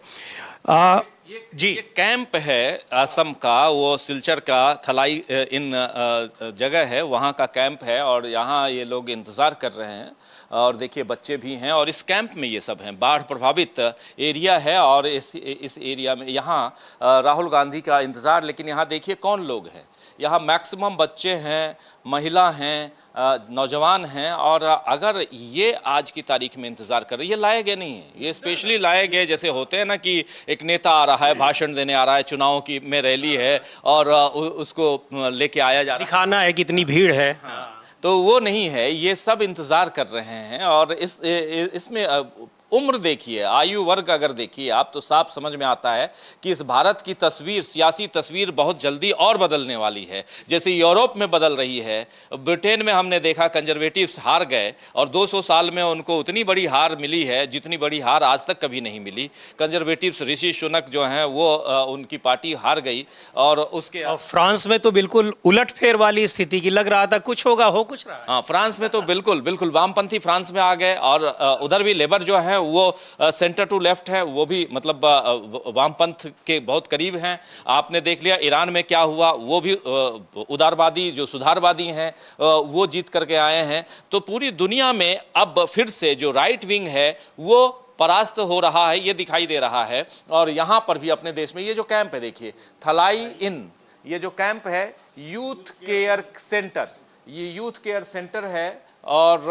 S1: जी, ये कैंप है असम का, वो सिलचर का थलाई इन जगह है, वहाँ का कैंप है और यहाँ ये लोग इंतज़ार कर रहे हैं। और देखिए बच्चे भी हैं और इस कैंप में ये सब हैं। बाढ़ प्रभावित एरिया है और इस एरिया में यहाँ राहुल गांधी का इंतज़ार। लेकिन यहाँ देखिए कौन लोग हैं, यहाँ मैक्सिमम बच्चे हैं, महिला हैं, नौजवान हैं। और अगर ये आज की तारीख में इंतज़ार कर रहे, ये लाए गए नहीं हैं, ये स्पेशली लाए गए जैसे होते हैं ना कि एक नेता आ रहा है, भाषण देने आ रहा है, चुनाव की में रैली है और उसको लेके आया जा रहा है,
S2: दिखाना है कितनी भीड़ है।
S1: तो वो नहीं है, ये सब इंतज़ार कर रहे हैं। और इसमें उम्र देखिए, आयु वर्ग अगर देखिए आप, तो साफ समझ में आता है कि इस भारत की तस्वीर, सियासी तस्वीर बहुत जल्दी और बदलने वाली है, जैसे यूरोप में बदल रही है। ब्रिटेन में हमने देखा कंजर्वेटिव्स हार गए और 200 साल में उनको उतनी बड़ी हार मिली है जितनी बड़ी हार आज तक कभी नहीं मिली। कंजर्वेटिव्स, ऋषि सुनक जो हैं वो उनकी पार्टी हार गई। और उसके
S2: फ्रांस में तो बिल्कुल उलटफेर वाली स्थिति की लग रहा था, कुछ होगा, हो कुछ रहा है।
S1: हाँ, फ्रांस में तो बिल्कुल बिल्कुल वामपंथी फ्रांस में आ गए और उधर भी लेबर जो है वो सेंटर टू लेफ्ट है, वो भी मतलब वामपंथ के बहुत करीब हैं। आपने देख लिया ईरान में क्या हुआ, वो भी उदारवादी जो सुधारवादी हैं वो जीत करके आए हैं। तो पूरी दुनिया में अब फिर से जो राइट विंग है वो परास्त हो रहा है, ये दिखाई दे रहा है। और यहाँ पर भी अपने देश में ये जो कैंप है, देखिए थलाई इन, ये जो कैंप है यूथ केयर सेंटर, ये यूथ केयर सेंटर है और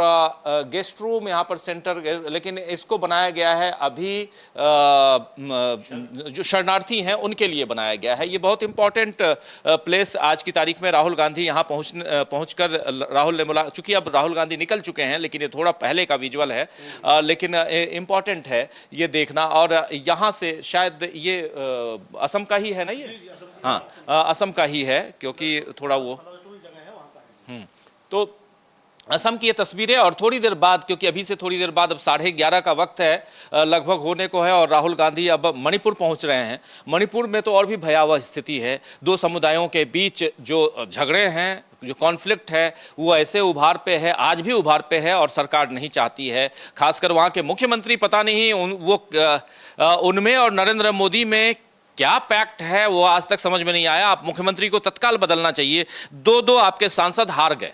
S1: गेस्ट रूम यहाँ पर सेंटर, लेकिन इसको बनाया गया है अभी जो शरणार्थी हैं उनके लिए बनाया गया है। ये बहुत इंपॉर्टेंट प्लेस आज की तारीख में। राहुल गांधी यहाँ पहुंचकर राहुल ने बोला, चूंकि अब राहुल गांधी निकल चुके हैं लेकिन ये थोड़ा पहले का विजुअल है, लेकिन इम्पॉर्टेंट है ये देखना। और यहाँ से शायद ये असम का ही है ना, ये हाँ असम का ही है क्योंकि थोड़ा वो तो असम की ये तस्वीरें। और थोड़ी देर बाद, क्योंकि अभी से थोड़ी देर बाद अब 11:30 का वक्त है लगभग होने को है और राहुल गांधी अब मणिपुर पहुंच रहे हैं। मणिपुर में तो और भी भयावह स्थिति है, दो समुदायों के बीच जो झगड़े हैं, जो कॉन्फ्लिक्ट है वो ऐसे उभार पे है, आज भी उभार पे है और सरकार नहीं चाहती है। खासकर वहाँ के मुख्यमंत्री पता नहीं वो उनमें और नरेंद्र मोदी में क्या पैक्ट है वो आज तक समझ में नहीं आया। आप मुख्यमंत्री को तत्काल बदलना चाहिए। दो आपके सांसद हार गए,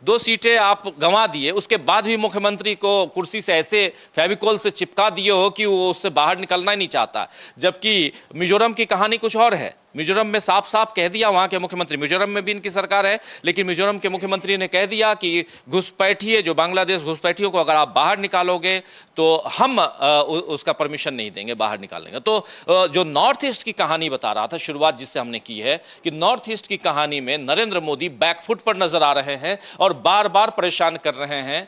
S1: 2 सीटें आप गंवा दिए, उसके बाद भी मुख्यमंत्री को कुर्सी से ऐसे फेविकोल से चिपका दिए हो कि वो उससे बाहर निकलना ही नहीं चाहता। जबकि मिजोरम की कहानी कुछ और है। मिजोरम में साफ साफ कह दिया वहां के मुख्यमंत्री, मिजोरम में भी इनकी सरकार है, लेकिन मिजोरम के मुख्यमंत्री ने कह दिया कि घुसपैठिए, जो बांग्लादेश घुसपैठियों को अगर आप बाहर निकालोगे तो हम उसका परमिशन नहीं देंगे, बाहर निकालेंगे। तो जो नॉर्थ ईस्ट की कहानी बता रहा था, शुरुआत जिससे हमने की है कि नॉर्थ ईस्ट की कहानी में नरेंद्र मोदी बैकफुट पर नजर आ रहे हैं और बार बार परेशान कर रहे हैं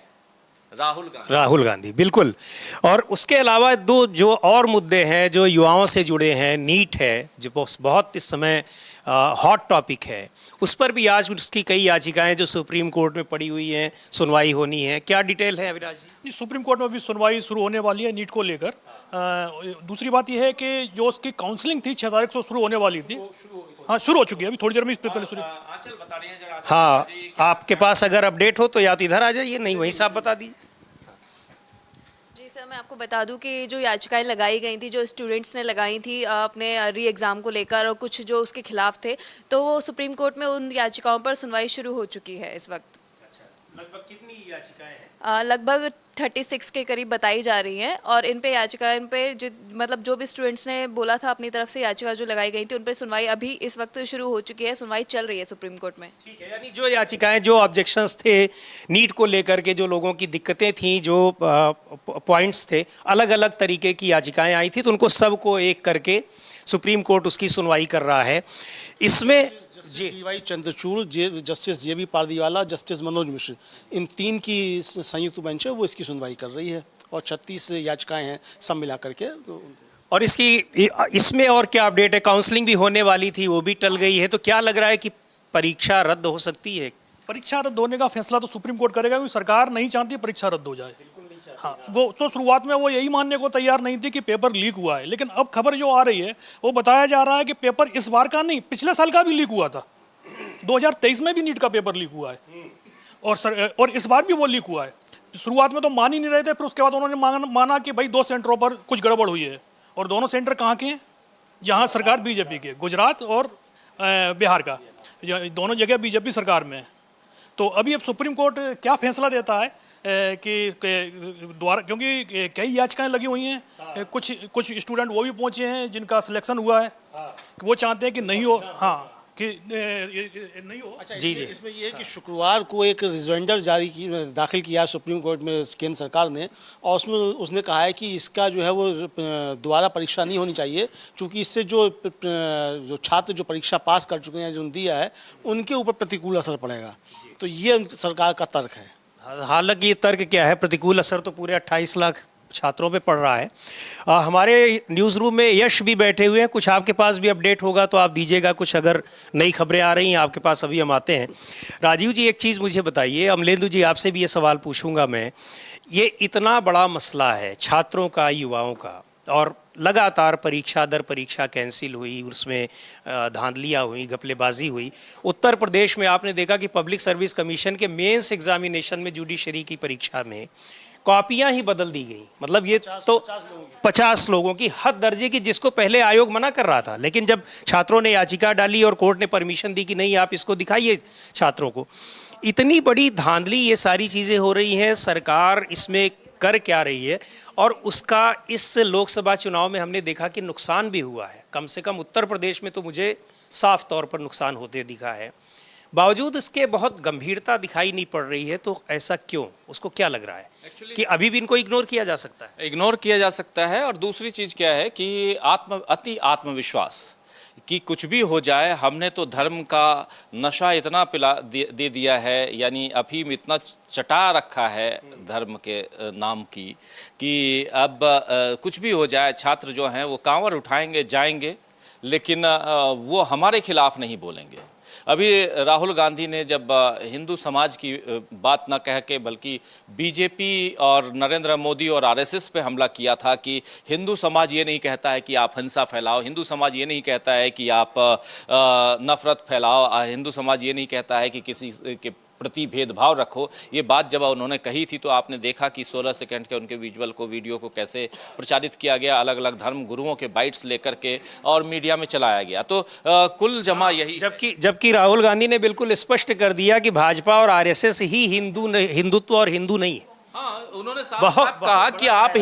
S2: राहुल गांधी, बिल्कुल। और उसके अलावा जो और मुद्दे हैं जो युवाओं से जुड़े हैं, नीट है जो बहुत इस समय हॉट टॉपिक है, उस पर भी आज उसकी कई याचिकाएं जो सुप्रीम कोर्ट में पड़ी हुई हैं, सुनवाई होनी है। क्या डिटेल है अविनाश जी?
S4: सुप्रीम कोर्ट में भी सुनवाई शुरू होने वाली है नीट को लेकर। दूसरी बात यह है कि जो उसकी काउंसलिंग थी 6 तारीख से शुरू होने वाली थी, हाँ शुरू हो चुकी है, अभी थोड़ी देर में पहले शुरू।
S2: हाँ, आपके पास अगर अपडेट हो तो या तो इधर आ जाइए, नहीं वहीं से आप बता दीजिए।
S5: जी सर, मैं आपको बता दूं कि जो याचिकाएं लगाई गई थी, जो स्टूडेंट्स ने लगाई थी अपने री एग्ज़ाम को लेकर और कुछ जो उसके खिलाफ थे, तो वो सुप्रीम कोर्ट में उन याचिकाओं पर सुनवाई शुरू हो चुकी है इस वक्त।
S2: लगभग कितनी याचिकाएं हैं?
S5: लगभग 36 के करीब बताई जा रही हैं और इन पे याचिका, इन पे मतलब जो भी स्टूडेंट्स ने बोला था अपनी तरफ से, याचिका जो लगाई गई थी उन पे सुनवाई अभी इस वक्त शुरू हो चुकी है, सुनवाई चल रही है सुप्रीम कोर्ट में।
S2: ठीक है, यानी जो याचिकाएं, जो ऑब्जेक्शंस थे नीट को लेकर के, जो लोगों की दिक्कतें थी, जो पॉइंट्स थे, अलग अलग तरीके की याचिकाएं आई थी, तो उनको सबको एक करके सुप्रीम कोर्ट उसकी सुनवाई कर रहा है। इसमें
S3: DY Chandrachud, justice JV Pardiwala, justice Manoj Mishra, इन 3 की संयुक्त बेंच है, वो इसकी सुनवाई कर रही है और 36 याचिकाएं हैं सब मिला करके।
S2: और इसमें और क्या अपडेट है? काउंसलिंग भी होने वाली थी, वो भी टल गई है, तो क्या लग रहा है कि परीक्षा रद्द हो सकती है?
S4: परीक्षा रद्द होने का फैसला तो सुप्रीम कोर्ट करेगा, क्योंकि सरकार नहीं चाहती परीक्षा रद्द हो जाए। हाँ, वो तो शुरुआत में वो यही मानने को तैयार नहीं थी कि पेपर लीक हुआ है, लेकिन अब खबर जो आ रही है वो बताया जा रहा है कि पेपर इस बार का नहीं, पिछले साल का भी लीक हुआ था। 2023 में भी नीट का पेपर लीक हुआ है और इस बार भी वो लीक हुआ है। शुरुआत में तो मान ही नहीं रहे थे, फिर उसके बाद उन्होंने माना कि भाई 2 सेंटरों पर कुछ गड़बड़ हुई है, और दोनों सेंटर कहाँ के हैं? जहाँ सरकार बीजेपी के, गुजरात और बिहार का, दोनों जगह बीजेपी सरकार में है। तो अभी अब सुप्रीम कोर्ट क्या फैसला देता है कि द्वारा, क्योंकि कई याचिकाएं लगी हुई हैं, कुछ स्टूडेंट वो भी पहुंचे हैं जिनका सिलेक्शन हुआ है, वो चाहते हैं कि नहीं हो, हाँ कि नहीं हो।
S3: अच्छा, जी, इसमें ये है कि शुक्रवार को एक रिजोंडर दाखिल किया सुप्रीम कोर्ट में केंद्र सरकार ने, और उसमें उसने कहा है कि इसका जो है वो दोबारा परीक्षा नहीं होनी चाहिए, क्योंकि इससे जो छात्र जो परीक्षा पास कर चुके हैं, जो दिया है, उनके ऊपर प्रतिकूल असर पड़ेगा। तो ये सरकार का तर्क है।
S2: हालांकि ये तर्क क्या है, प्रतिकूल असर तो पूरे 28 लाख छात्रों पे पड़ रहा है। हमारे न्यूज़ रूम में यश भी बैठे हुए हैं, कुछ आपके पास भी अपडेट होगा तो आप दीजिएगा, कुछ अगर नई खबरें आ रही हैं आपके पास, अभी हम आते हैं। राजीव जी, एक चीज़ मुझे बताइए, अमलेंदु जी आपसे भी ये सवाल पूछूंगा मैं, ये इतना बड़ा मसला है छात्रों का, युवाओं का, और लगातार परीक्षा दर परीक्षा कैंसिल हुई, उसमें धांधलियाँ हुई, घपलेबाजी हुई। उत्तर प्रदेश में आपने देखा कि पब्लिक सर्विस कमीशन के मेंस एग्जामिनेशन में, जुडिशरी की परीक्षा में कॉपियां ही बदल दी गई। मतलब ये तो 50 लोगों की हद दर्जे की, जिसको पहले आयोग मना कर रहा था, लेकिन जब छात्रों ने याचिका डाली और कोर्ट ने परमिशन दी कि नहीं आप इसको दिखाइए छात्रों को, इतनी बड़ी धांधली, ये सारी चीज़ें हो रही हैं, सरकार इसमें कर क्या रही है? और उसका इस लोकसभा चुनाव में हमने देखा कि नुकसान भी हुआ है, कम से कम उत्तर प्रदेश में तो मुझे साफ तौर पर नुकसान होते दिखा है। बावजूद इसके बहुत गंभीरता दिखाई नहीं पड़ रही है, तो ऐसा क्यों? उसको क्या लग रहा है कि अभी भी इनको इग्नोर किया जा सकता है?
S1: इग्नोर किया जा सकता है। और दूसरी चीज़ क्या है कि अति आत्मविश्वास कि कुछ भी हो जाए, हमने तो धर्म का नशा इतना दे दिया है, यानी अफीम इतना चटा रखा है धर्म के नाम की, कि अब कुछ भी हो जाए, छात्र जो हैं वो कांवर उठाएंगे, जाएंगे, लेकिन वो हमारे खिलाफ नहीं बोलेंगे। अभी राहुल गांधी ने जब हिंदू समाज की बात न कह के बल्कि बीजेपी और नरेंद्र मोदी और आरएसएस पे हमला किया था कि हिंदू समाज ये नहीं कहता है कि आप हिंसा फैलाओ, हिंदू समाज ये नहीं कहता है कि आप नफरत फैलाओ, हिंदू समाज ये नहीं कहता है कि किसी के प्रति भेदभाव रखो। ये बात जब उन्होंने कही थी तो आपने देखा कि 16 सेकंड के उनके विजुअल को, वीडियो को कैसे प्रचारित किया गया, अलग अलग धर्म गुरुओं के बाइट्स लेकर के और मीडिया में चलाया गया। तो कुल जमा यही,
S2: जबकि राहुल गांधी ने बिल्कुल स्पष्ट कर दिया कि भाजपा और आरएसएस ही हिंदुत्व और हिंदू नहीं है।
S1: हाँ, उन्होंने साफ साफ कहा कि आप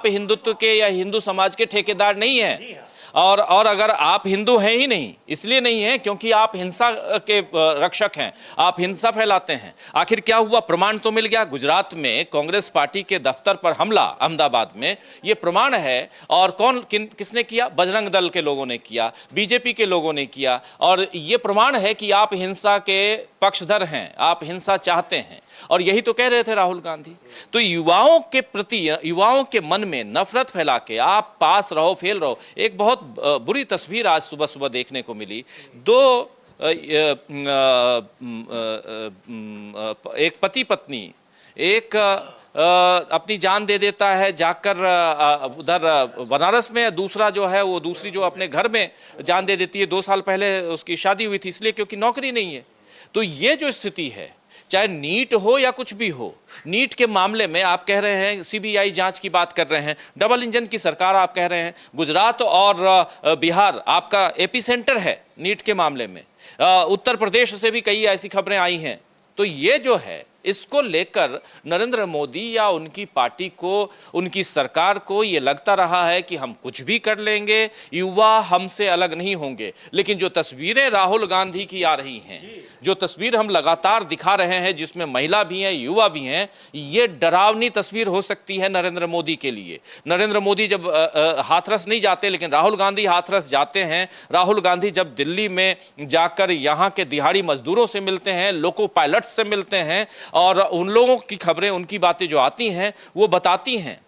S1: हिंदुत्व के या हिंदू समाज के ठेकेदार नहीं हैं। और अगर आप हिंदू हैं ही नहीं, इसलिए नहीं है क्योंकि आप हिंसा के रक्षक हैं, आप हिंसा फैलाते हैं। आखिर क्या हुआ? प्रमाण तो मिल गया। गुजरात में कांग्रेस पार्टी के दफ्तर पर हमला अहमदाबाद में, ये प्रमाण है। और किसने किया? बजरंग दल के लोगों ने किया, बीजेपी के लोगों ने किया। और ये प्रमाण है कि आप हिंसा के पक्षधर हैं, आप हिंसा चाहते हैं। और यही तो कह रहे थे राहुल गांधी। तो युवाओं के प्रति, युवाओं के मन में नफरत फैला के आप पास रहो, फेल रहो। एक बहुत बुरी तस्वीर आज सुबह सुबह देखने को मिली। एक पति पत्नी, एक अपनी जान दे देता है जाकर उधर बनारस में, दूसरा जो है वो दूसरी जो अपने घर में जान दे देती है। 2 साल पहले उसकी शादी हुई थी, इसलिए क्योंकि नौकरी नहीं है। तो ये जो स्थिति है, चाहे नीट हो या कुछ भी हो, नीट के मामले में आप कह रहे हैं सीबीआई जांच की बात कर रहे हैं, डबल इंजन की सरकार आप कह रहे हैं, गुजरात और बिहार आपका एपी सेंटर है नीट के मामले में। उत्तर प्रदेश से भी कई ऐसी खबरें आई हैं। तो ये जो है, इसको लेकर नरेंद्र मोदी या उनकी पार्टी को, उनकी सरकार को ये लगता रहा है कि हम कुछ भी कर लेंगे, युवा हमसे अलग नहीं होंगे। लेकिन जो तस्वीरें राहुल गांधी की आ रही हैं, जो तस्वीर हम लगातार दिखा रहे हैं, जिसमें महिला भी हैं, युवा भी हैं, ये डरावनी तस्वीर हो सकती है नरेंद्र मोदी के लिए। नरेंद्र मोदी जब हाथरस नहीं जाते, लेकिन राहुल गांधी हाथरस जाते हैं। राहुल गांधी जब दिल्ली में जाकर यहाँ के दिहाड़ी मजदूरों से मिलते हैं, लोको पायलट्स से मिलते हैं, और उन लोगों की खबरें, उनकी बातें जो आती हैं, वो बताती हैं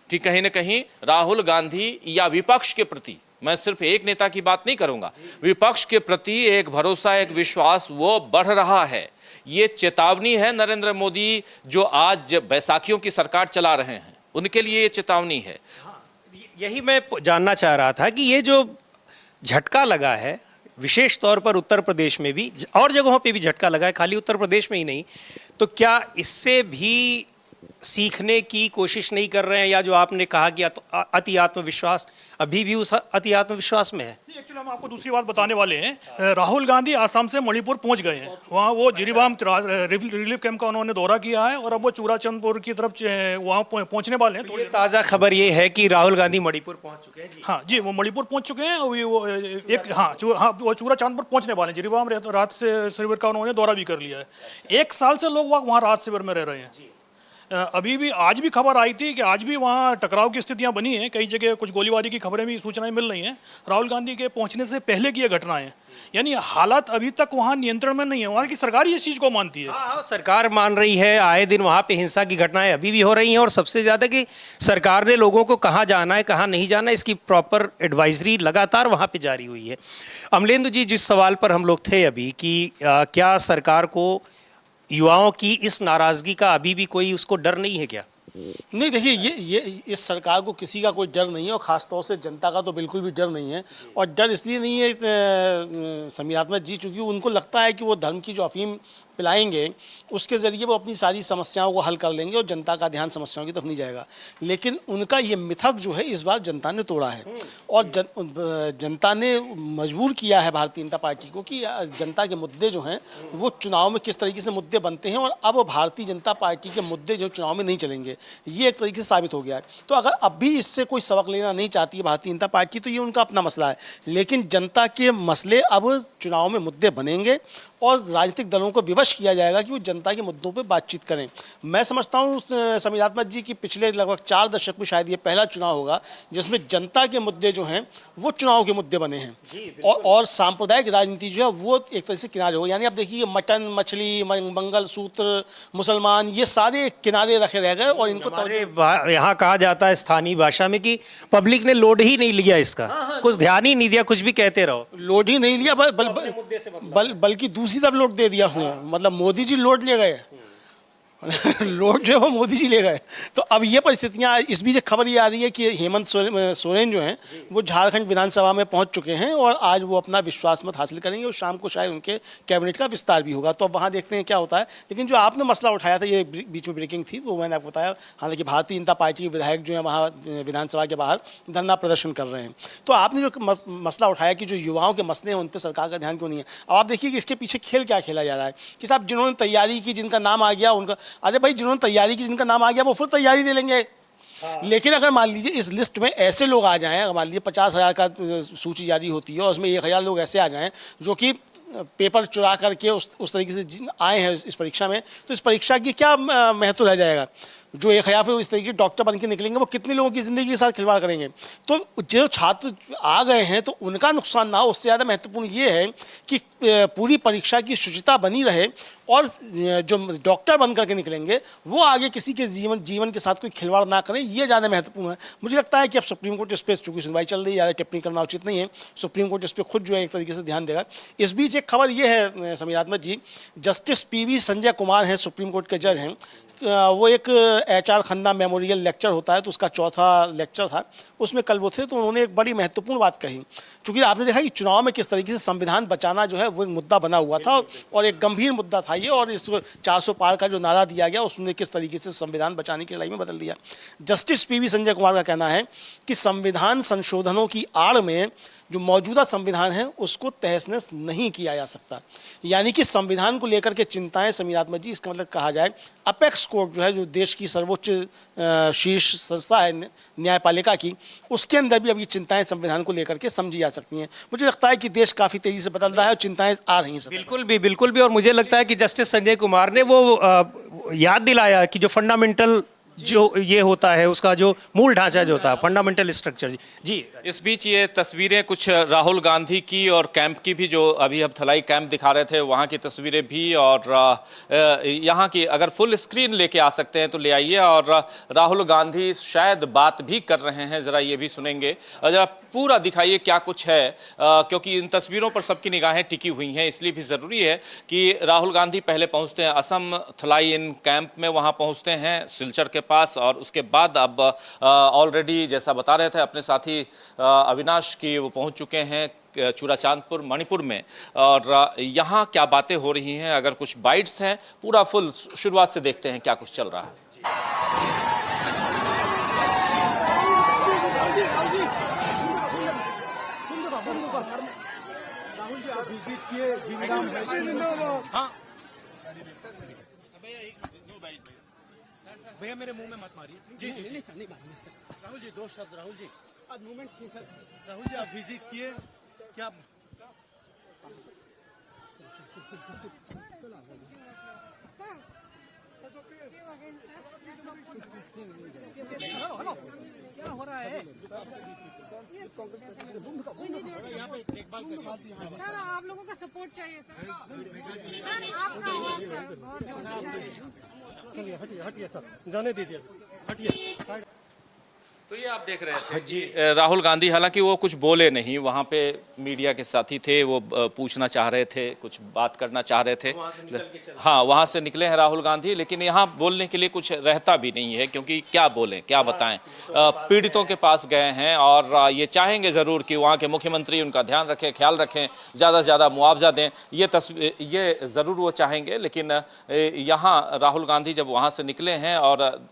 S1: कि कहीं ना कहीं राहुल गांधी या विपक्ष के प्रति, मैं सिर्फ एक नेता की बात नहीं करूंगा, विपक्ष के प्रति एक भरोसा, एक विश्वास वो बढ़ रहा है। ये चेतावनी है नरेंद्र मोदी जो आज बैसाखियों की सरकार चला रहे हैं, उनके लिए ये चेतावनी है।
S2: यही मैं जानना चाह रहा था कि ये जो झटका लगा है, विशेष तौर पर उत्तर प्रदेश में भी और जगहों पे भी झटका लगा है, खाली उत्तर प्रदेश में ही नहीं, तो क्या इससे भी सीखने की कोशिश नहीं कर रहे हैं? या जो आपने कहा कि अति आत्मविश्वास, अभी भी उस अति आत्मविश्वास में है?
S4: एक्चुअली हम आपको दूसरी बात बताने वाले हैं। राहुल गांधी आसाम से मणिपुर पहुंच गए हैं। वहाँ वो जिरीबाम रिलीफ कैंप का उन्होंने दौरा किया है और अब वो चूराचंदपुर की तरफ वहाँ पहुंचने वाले हैं।
S2: तो ताज़ा खबर ये है कि राहुल गांधी मणिपुर पहुंच चुके हैं।
S4: हाँ जी, वो मणिपुर पहुंच चुके हैं। वो चूराचंदपुर पहुंचने वाले हैं। जिरीबाम राहत शिविर का उन्होंने दौरा भी कर लिया है। 1 साल से लोग वहाँ राहत शिविर में रह रहे हैं। अभी भी आज भी खबर आई थी कि आज भी वहाँ टकराव की स्थितियाँ बनी हैं। कई जगह कुछ गोलीबारी की खबरें भी, सूचनाएं मिल रही हैं राहुल गांधी के पहुँचने से पहले की ये घटनाएं। यानी हालात अभी तक वहाँ नियंत्रण में नहीं है। वहाँ की सरकार ही इस चीज़ को मानती है।
S2: हाँ, सरकार मान रही है। आए दिन वहाँ पे हिंसा की घटनाएं अभी भी हो रही हैं, और सबसे ज़्यादा कि सरकार ने लोगों को कहाँ जाना है, कहाँ नहीं जाना है, इसकी प्रॉपर एडवाइजरी लगातार वहाँ पे जारी हुई है। अमलेंदु जी, जिस सवाल पर हम लोग थे अभी कि क्या सरकार को युवाओं की इस नाराज़गी का अभी भी कोई उसको डर नहीं है क्या?
S3: नहीं, देखिए, ये इस सरकार को किसी का कोई डर नहीं है, और ख़ासतौर से जनता का तो बिल्कुल भी डर नहीं है। और डर इसलिए नहीं है समीर अहमद जी, चूँकि उनको लगता है कि वो धर्म की जो अफीम पिलाएंगे, उसके ज़रिए वो अपनी सारी समस्याओं को हल कर लेंगे और जनता का ध्यान समस्याओं की तरफ नहीं जाएगा। लेकिन उनका ये मिथक जो है इस बार जनता ने तोड़ा है, और जनता ने मजबूर किया है भारतीय जनता पार्टी को कि जनता के मुद्दे जो हैं वो चुनाव में किस तरीके से मुद्दे बनते हैं, और अब भारतीय जनता पार्टी के मुद्दे जो चुनाव में नहीं चलेंगे, ये एक तरीके से साबित हो गया है। तो अगर अब भी इससे कोई सबक लेना नहीं चाहती है भारतीय जनता पार्टी, तो ये उनका अपना मसला है। लेकिन जनता के मसले अब चुनाव में मुद्दे बनेंगे, और राजनीतिक दलों को विवश किया जाएगा कि वो जनता के मुद्दों पर बातचीत करें। मैं समझता हूँ समीर अहमद जी की पिछले लगभग 4 दशक में शायद ये पहला चुनाव होगा जिसमें जनता के मुद्दे जो हैं वो चुनाव के मुद्दे बने हैं, और सांप्रदायिक राजनीति जो है वो एक तरह से किनारे हो। यानी आप देखिए, मटन, मछली, मंगलसूत्र, मुसलमान, ये सारे किनारे रखे रह गए। और इनको
S2: यहाँ कहा जाता है स्थानीय भाषा में कि पब्लिक ने लोड ही नहीं लिया इसका। कुछ ध्यान ही नहीं दिया, कुछ भी कहते रहो,
S3: लोड ही नहीं लिया, बल्कि दूसरी तरफ लोड दे दिया उसने। मतलब मोदी जी लोड ले गए लोड जो है वो मोदी जी ले गए। तो अब ये परिस्थितियाँ, इस बीच एक खबर ये आ रही है कि हेमंत सोरेन जो हैं वो झारखंड विधानसभा में पहुंच चुके हैं और आज वो अपना विश्वास मत हासिल करेंगे और शाम को शायद उनके कैबिनेट का विस्तार भी होगा। तो अब वहाँ देखते हैं क्या होता है। लेकिन जो आपने मसला उठाया था, ये बीच में ब्रेकिंग थी, वो मैंने आपको बताया। हालांकि भारतीय जनता पार्टी के विधायक जो हैं वहाँ विधानसभा के बाहर धरना प्रदर्शन कर रहे हैं। तो आपने जो मसला उठाया कि जो युवाओं के मसले हैं उन पर सरकार का ध्यान क्यों नहीं है, अब आप देखिए कि इसके पीछे खेल क्या खेला जा रहा है कि साहब जिन्होंने तैयारी की, जिनका नाम आ गया उनका, अरे भाई जिन्होंने तैयारी की, जिनका नाम आ गया वो फिर तैयारी दे लेंगे। लेकिन अगर मान लीजिए इस लिस्ट में ऐसे लोग आ जाएं, अगर मान लीजिए 50,000 का सूची जारी होती है और उसमें 1,000 लोग ऐसे आ जाएं जो कि पेपर चुरा करके उस तरीके से आए हैं इस परीक्षा में, तो इस परीक्षा की क्या महत्व रह जाएगा। जो 1,000 फिर इस तरीके के डॉक्टर बन के निकलेंगे, वो कितने लोगों की ज़िंदगी के साथ खिलवाड़ करेंगे। तो जो छात्र आ गए हैं तो उनका नुकसान ना हो, उससे ज़्यादा महत्वपूर्ण ये है कि पूरी परीक्षा की शुचिता बनी रहे और जो डॉक्टर बन करके निकलेंगे वो आगे किसी के जीवन के साथ कोई खिलवाड़ ना करें, ये ज़्यादा महत्वपूर्ण है। मुझे लगता है कि अब सुप्रीम कोर्ट इस पर, चूँकि सुनवाई चल रही है, ज़्यादा टिप्पणी करना उचित नहीं है, सुप्रीम कोर्ट इस पर खुद जो है एक तरीके से ध्यान देगा। इस बीच एक खबर ये है समीर अहमद जी, जस्टिस PV संजय कुमार हैं, सुप्रीम कोर्ट के जज हैं, वो एक HR खन्ना मेमोरियल लेक्चर होता है तो उसका चौथा लेक्चर था, उसमें कल वो थे, तो उन्होंने एक बड़ी महत्वपूर्ण बात कही। चूँकि आपने देखा कि चुनाव में किस तरीके से संविधान बचाना जो है वो एक मुद्दा बना हुआ था और एक गंभीर मुद्दा था ये, और इस 400 पार का जो नारा दिया गया उसने किस तरीके से संविधान बचाने की लड़ाई में बदल दिया। जस्टिस PV संजय कुमार का कहना है कि संविधान संशोधनों की आड़ में जो मौजूदा संविधान है उसको तहस-नहस नहीं किया जा सकता। यानी कि संविधान को लेकर के चिंताएं, समीर अहमद जी, इसका मतलब कहा जाए अपेक्स कोर्ट जो है, जो देश की सर्वोच्च शीर्ष संस्था है न्यायपालिका की, उसके अंदर भी अब ये चिंताएं संविधान को लेकर के समझी जा सकती हैं। मुझे लगता है कि देश काफ़ी तेज़ी से बदल रहा है और चिंताएं आ रही हैं।
S2: बिल्कुल भी। और मुझे लगता है कि जस्टिस संजय कुमार ने वो याद दिलाया कि जो फंडामेंटल जो ये होता है उसका जो मूल ढांचा जो होता है, फंडामेंटल स्ट्रक्चर जी।
S1: इस बीच ये तस्वीरें कुछ राहुल गांधी की और कैंप की भी, जो अभी हम थलाई कैंप दिखा रहे थे वहाँ की तस्वीरें भी, और यहाँ की अगर फुल स्क्रीन लेके आ सकते हैं तो ले आइए। और राहुल गांधी शायद बात भी कर रहे हैं, ज़रा ये भी सुनेंगे, ज़रा पूरा दिखाइए क्या कुछ है, क्योंकि इन तस्वीरों पर सबकी निगाहें टिकी हुई हैं, इसलिए भी ज़रूरी है कि राहुल गांधी पहले पहुंचते हैं असम थलाई इन कैंप में, वहां पहुंचते हैं सिलचर के पास, और उसके बाद अब ऑलरेडी जैसा बता रहे थे अपने साथी अविनाश की, वो पहुंच चुके हैं चूड़ाचांदपुर मणिपुर में, और यहाँ क्या बातें हो रही हैं, अगर कुछ बाइट्स हैं, पूरा फुल शुरुआत से देखते हैं क्या कुछ चल रहा है।
S3: भैया मेरे मुंह में मत मारिए। जी नहीं सर, नहीं राहुल जी, 2 शब्द। राहुल जी आज मूवमेंट की सर। राहुल जी आप विजिट किए क्या? क्या हो रहा है?
S6: सर आप लोगों का सपोर्ट चाहिए सर। आपका आवाज सर बहुत।
S7: चलिए हटिए सर, जाने दीजिए, हटिए।
S1: तो ये आप देख रहे थे जी राहुल गांधी, हालांकि वो कुछ बोले नहीं, वहाँ पे मीडिया के साथी थे, वो पूछना चाह रहे थे, कुछ बात करना चाह रहे थे। हाँ, वहाँ से निकले हैं राहुल गांधी, लेकिन यहाँ बोलने के लिए कुछ रहता भी नहीं है, क्योंकि क्या बोलें, क्या बताएं। पीड़ितों के पास गए हैं और ये चाहेंगे ज़रूर कि वहाँ के मुख्यमंत्री उनका ध्यान रखें, ख्याल रखें, ज़्यादा से ज़्यादा मुआवजा दें, ये ज़रूर वो चाहेंगे। लेकिन यहाँ राहुल गांधी जब वहाँ से निकले हैं और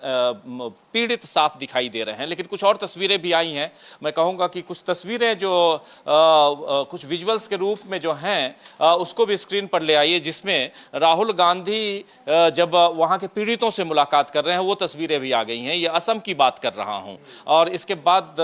S1: पीड़ित साफ दिखाई दे रहे हैं, लेकिन कुछ और तस्वीरें भी आई हैं। मैं कहूँगा कि कुछ तस्वीरें जो कुछ विजुअल्स के रूप में जो हैं उसको भी स्क्रीन पर ले आइए, जिसमें राहुल गांधी जब वहाँ के पीड़ितों से मुलाकात कर रहे हैं वो तस्वीरें भी आ गई हैं। ये असम की बात कर रहा हूँ। और इसके बाद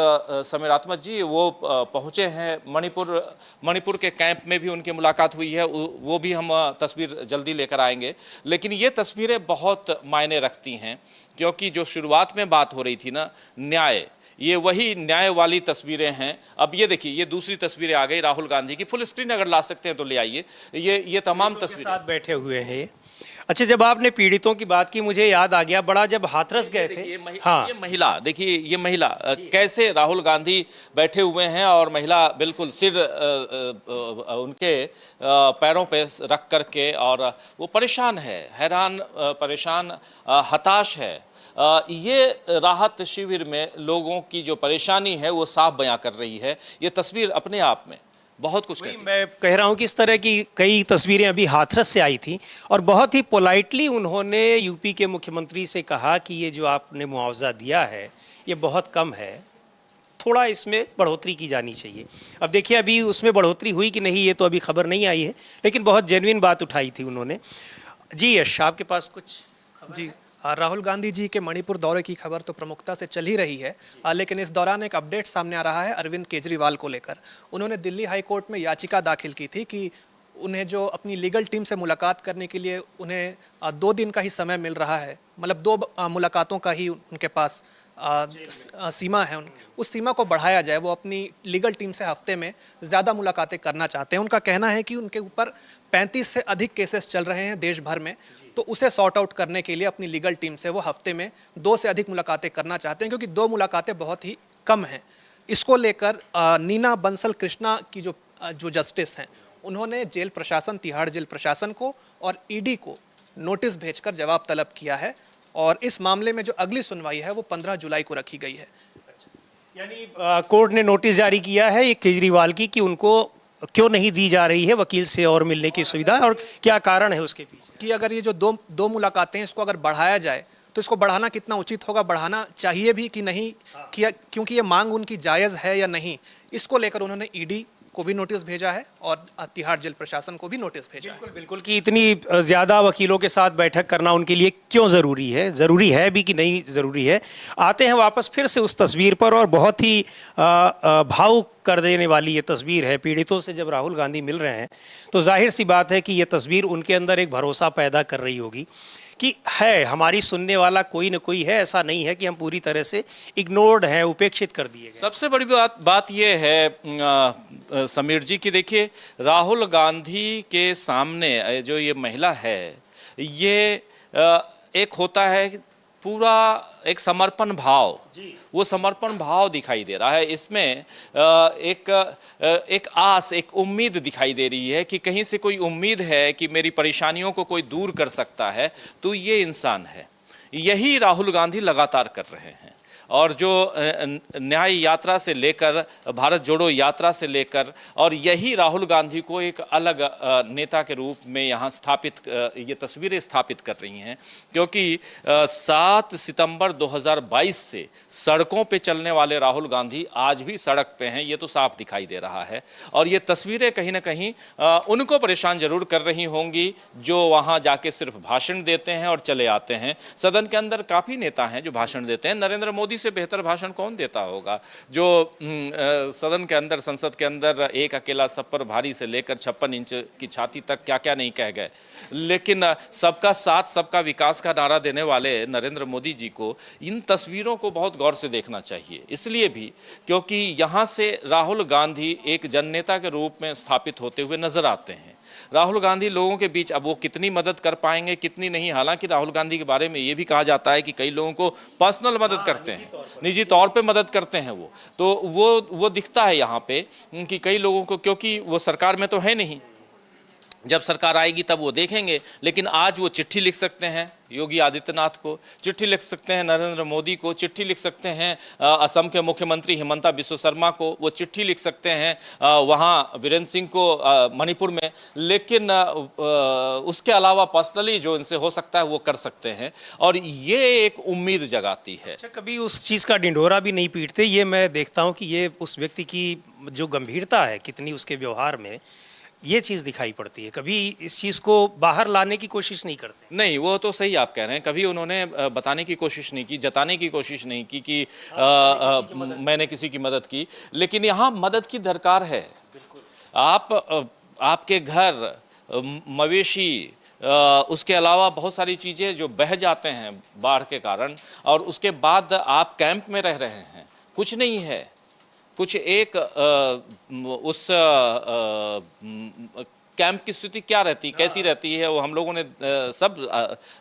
S1: समीर अहमद जी वो पहुँचे हैं मणिपुर के कैंप में भी उनकी मुलाकात हुई है, वो भी हम तस्वीर जल्दी लेकर आएंगे। लेकिन ये तस्वीरें बहुत मायने रखती हैं, क्योंकि जो शुरुआत में बात हो रही थी ना, न्याय, ये वही न्याय वाली तस्वीरें हैं। अब ये देखिए, ये दूसरी तस्वीरें आ गई राहुल गांधी की, फुल स्क्रीन अगर ला सकते हैं तो ले आइए। ये तमाम
S2: के
S1: तस्वीरें
S2: साथ बैठे हुए हैं ये। अच्छा, जब आपने पीड़ितों की बात की मुझे याद आ गया, बड़ा जब हाथरस गए थे। हाँ,
S1: ये महिला देखिए, ये महिला कैसे राहुल गांधी बैठे हुए हैं और महिला बिल्कुल सिर उनके पैरों पे रख करके, और वो परेशान है, हैरान, परेशान, हताश है। ये राहत शिविर में लोगों की जो परेशानी है वो साफ बयां कर रही है। ये तस्वीर अपने आप में बहुत कुछ कहती है।
S2: मैं कह रहा हूं कि इस तरह की कई तस्वीरें अभी हाथरस से आई थी और बहुत ही पोलाइटली उन्होंने यूपी के मुख्यमंत्री से कहा कि ये जो आपने मुआवजा दिया है ये बहुत कम है, थोड़ा इसमें बढ़ोतरी की जानी चाहिए। अब देखिए अभी उसमें बढ़ोतरी हुई कि नहीं ये तो अभी खबर नहीं आई है, लेकिन बहुत जेन्युइन बात उठाई थी उन्होंने। जी यश, आपके पास कुछ?
S8: जी, राहुल गांधी जी के मणिपुर दौरे की खबर तो प्रमुखता से चल ही रही है, लेकिन इस दौरान एक अपडेट सामने आ रहा है अरविंद केजरीवाल को लेकर। उन्होंने दिल्ली हाई कोर्ट में याचिका दाखिल की थी कि उन्हें जो अपनी लीगल टीम से मुलाकात करने के लिए उन्हें 2 दिन का ही समय मिल रहा है, मतलब 2 मुलाकातों का ही उनके पास सीमा है, उस सीमा को बढ़ाया जाए। वो अपनी लीगल टीम से हफ्ते में ज़्यादा मुलाकातें करना चाहते हैं। उनका कहना है कि उनके ऊपर 35 से अधिक केसेस चल रहे हैं देश भर में, तो उसे सॉर्ट आउट करने के लिए अपनी लीगल टीम से वो हफ्ते में 2 से अधिक मुलाकातें करना चाहते हैं, क्योंकि 2 मुलाकातें बहुत ही कम हैं। इसको लेकर नीना बंसल कृष्णा की जो जस्टिस हैं, उन्होंने जेल प्रशासन, तिहाड़ जेल प्रशासन को और ईडी को नोटिस भेजकर जवाब तलब किया है, और इस मामले में जो अगली सुनवाई है वो 15 जुलाई को रखी गई है।
S2: यानी कोर्ट ने नोटिस जारी किया है ये केजरीवाल की कि उनको क्यों नहीं दी जा रही है वकील से और मिलने की सुविधा, और क्या कारण है उसके पीछे?
S8: कि अगर ये जो दो मुलाकातें हैं इसको अगर बढ़ाया जाए तो इसको बढ़ाना कितना उचित होगा, बढ़ाना चाहिए भी कि नहीं किया, क्योंकि ये मांग उनकी जायज़ है या नहीं, इसको लेकर उन्होंने ईडी को भी नोटिस भेजा है और तिहाड़ जेल प्रशासन को भी नोटिस भेजा है।
S2: बिल्कुल कि इतनी ज़्यादा वकीलों के साथ बैठक करना उनके लिए क्यों ज़रूरी है, ज़रूरी है भी कि नहीं ज़रूरी है। आते हैं वापस फिर से उस तस्वीर पर, और बहुत ही भावुक कर देने वाली ये तस्वीर है। पीड़ितों से जब राहुल गांधी मिल रहे हैं तो जाहिर सी बात है कि ये तस्वीर उनके अंदर एक भरोसा पैदा कर रही होगी कि है हमारी सुनने वाला कोई न कोई है, ऐसा नहीं है कि हम पूरी तरह से इग्नोर्ड हैं, उपेक्षित कर दिए गए।
S1: सबसे बड़ी बात ये है समीर जी कि देखिए राहुल गांधी के सामने जो ये महिला है, ये एक होता है पूरा एक समर्पण भाव, वो समर्पण भाव दिखाई दे रहा है इसमें। एक आस, एक उम्मीद दिखाई दे रही है कि कहीं से कोई उम्मीद है कि मेरी परेशानियों को कोई दूर कर सकता है, तो ये इंसान है। यही राहुल गांधी लगातार कर रहे हैं, और जो न्याय यात्रा से लेकर, भारत जोड़ो यात्रा से लेकर, और यही राहुल गांधी को एक अलग नेता के रूप में यहाँ स्थापित, ये तस्वीरें स्थापित कर रही हैं। क्योंकि 7 सितंबर 2022 से सड़कों पे चलने वाले राहुल गांधी आज भी सड़क पे हैं, ये तो साफ दिखाई दे रहा है। और ये तस्वीरें कहीं ना कहीं उनको परेशान जरूर कर रही होंगी जो वहाँ जाके सिर्फ भाषण देते हैं और चले आते हैं। सदन के अंदर काफ़ी नेता हैं जो भाषण देते हैं, नरेंद्र मोदी से बेहतर भाषण कौन देता होगा, जो सदन के अंदर, संसद के अंदर एक अकेला सब पर भारी से लेकर 56 इंच की छाती तक क्या क्या नहीं कह गए। लेकिन सबका साथ सबका विकास का नारा देने वाले नरेंद्र मोदी जी को इन तस्वीरों को बहुत गौर से देखना चाहिए, इसलिए भी क्योंकि यहाँ से राहुल गांधी एक जननेता के रूप में स्थापित होते हुए नजर आते हैं। राहुल गांधी लोगों के बीच, अब वो कितनी मदद कर पाएंगे कितनी नहीं, हालांकि राहुल गांधी के बारे में ये भी कहा जाता है कि कई लोगों को पर्सनल मदद करते हैं, निजी तौर पे मदद करते हैं वो, तो वो दिखता है यहाँ पे कि कई लोगों को, क्योंकि वो सरकार में तो है नहीं, जब सरकार आएगी तब वो देखेंगे। लेकिन आज वो चिट्ठी लिख सकते हैं योगी आदित्यनाथ को, चिट्ठी लिख सकते हैं नरेंद्र मोदी को, चिट्ठी लिख सकते हैं असम के मुख्यमंत्री हिमंता बिस्वा शर्मा को, वो चिट्ठी लिख सकते हैं वहाँ वीरेंद्र सिंह को मणिपुर में। लेकिन उसके अलावा पर्सनली जो इनसे हो सकता है वो कर सकते हैं, और ये एक उम्मीद जगाती है।
S2: अच्छा, कभी उस चीज़ का ढिंढोरा भी नहीं पीटते? ये मैं देखता हूँ कि ये उस व्यक्ति की जो गंभीरता है कितनी उसके व्यवहार में, ये चीज़ दिखाई पड़ती है। कभी इस चीज़ को बाहर लाने की कोशिश नहीं करते?
S1: नहीं, वो तो सही आप कह रहे हैं, कभी उन्होंने बताने की कोशिश नहीं की, जताने की कोशिश नहीं की कि मैंने किसी की मदद की। लेकिन यहाँ मदद की दरकार है। आपके घर, मवेशी, उसके अलावा बहुत सारी चीज़ें जो बह जाते हैं बाढ़ के कारण, और उसके बाद आप कैंप में रह रहे हैं, कुछ नहीं है। कुछ एक उस कैंप की स्थिति क्या रहती, कैसी रहती है, वो हम लोगों ने सब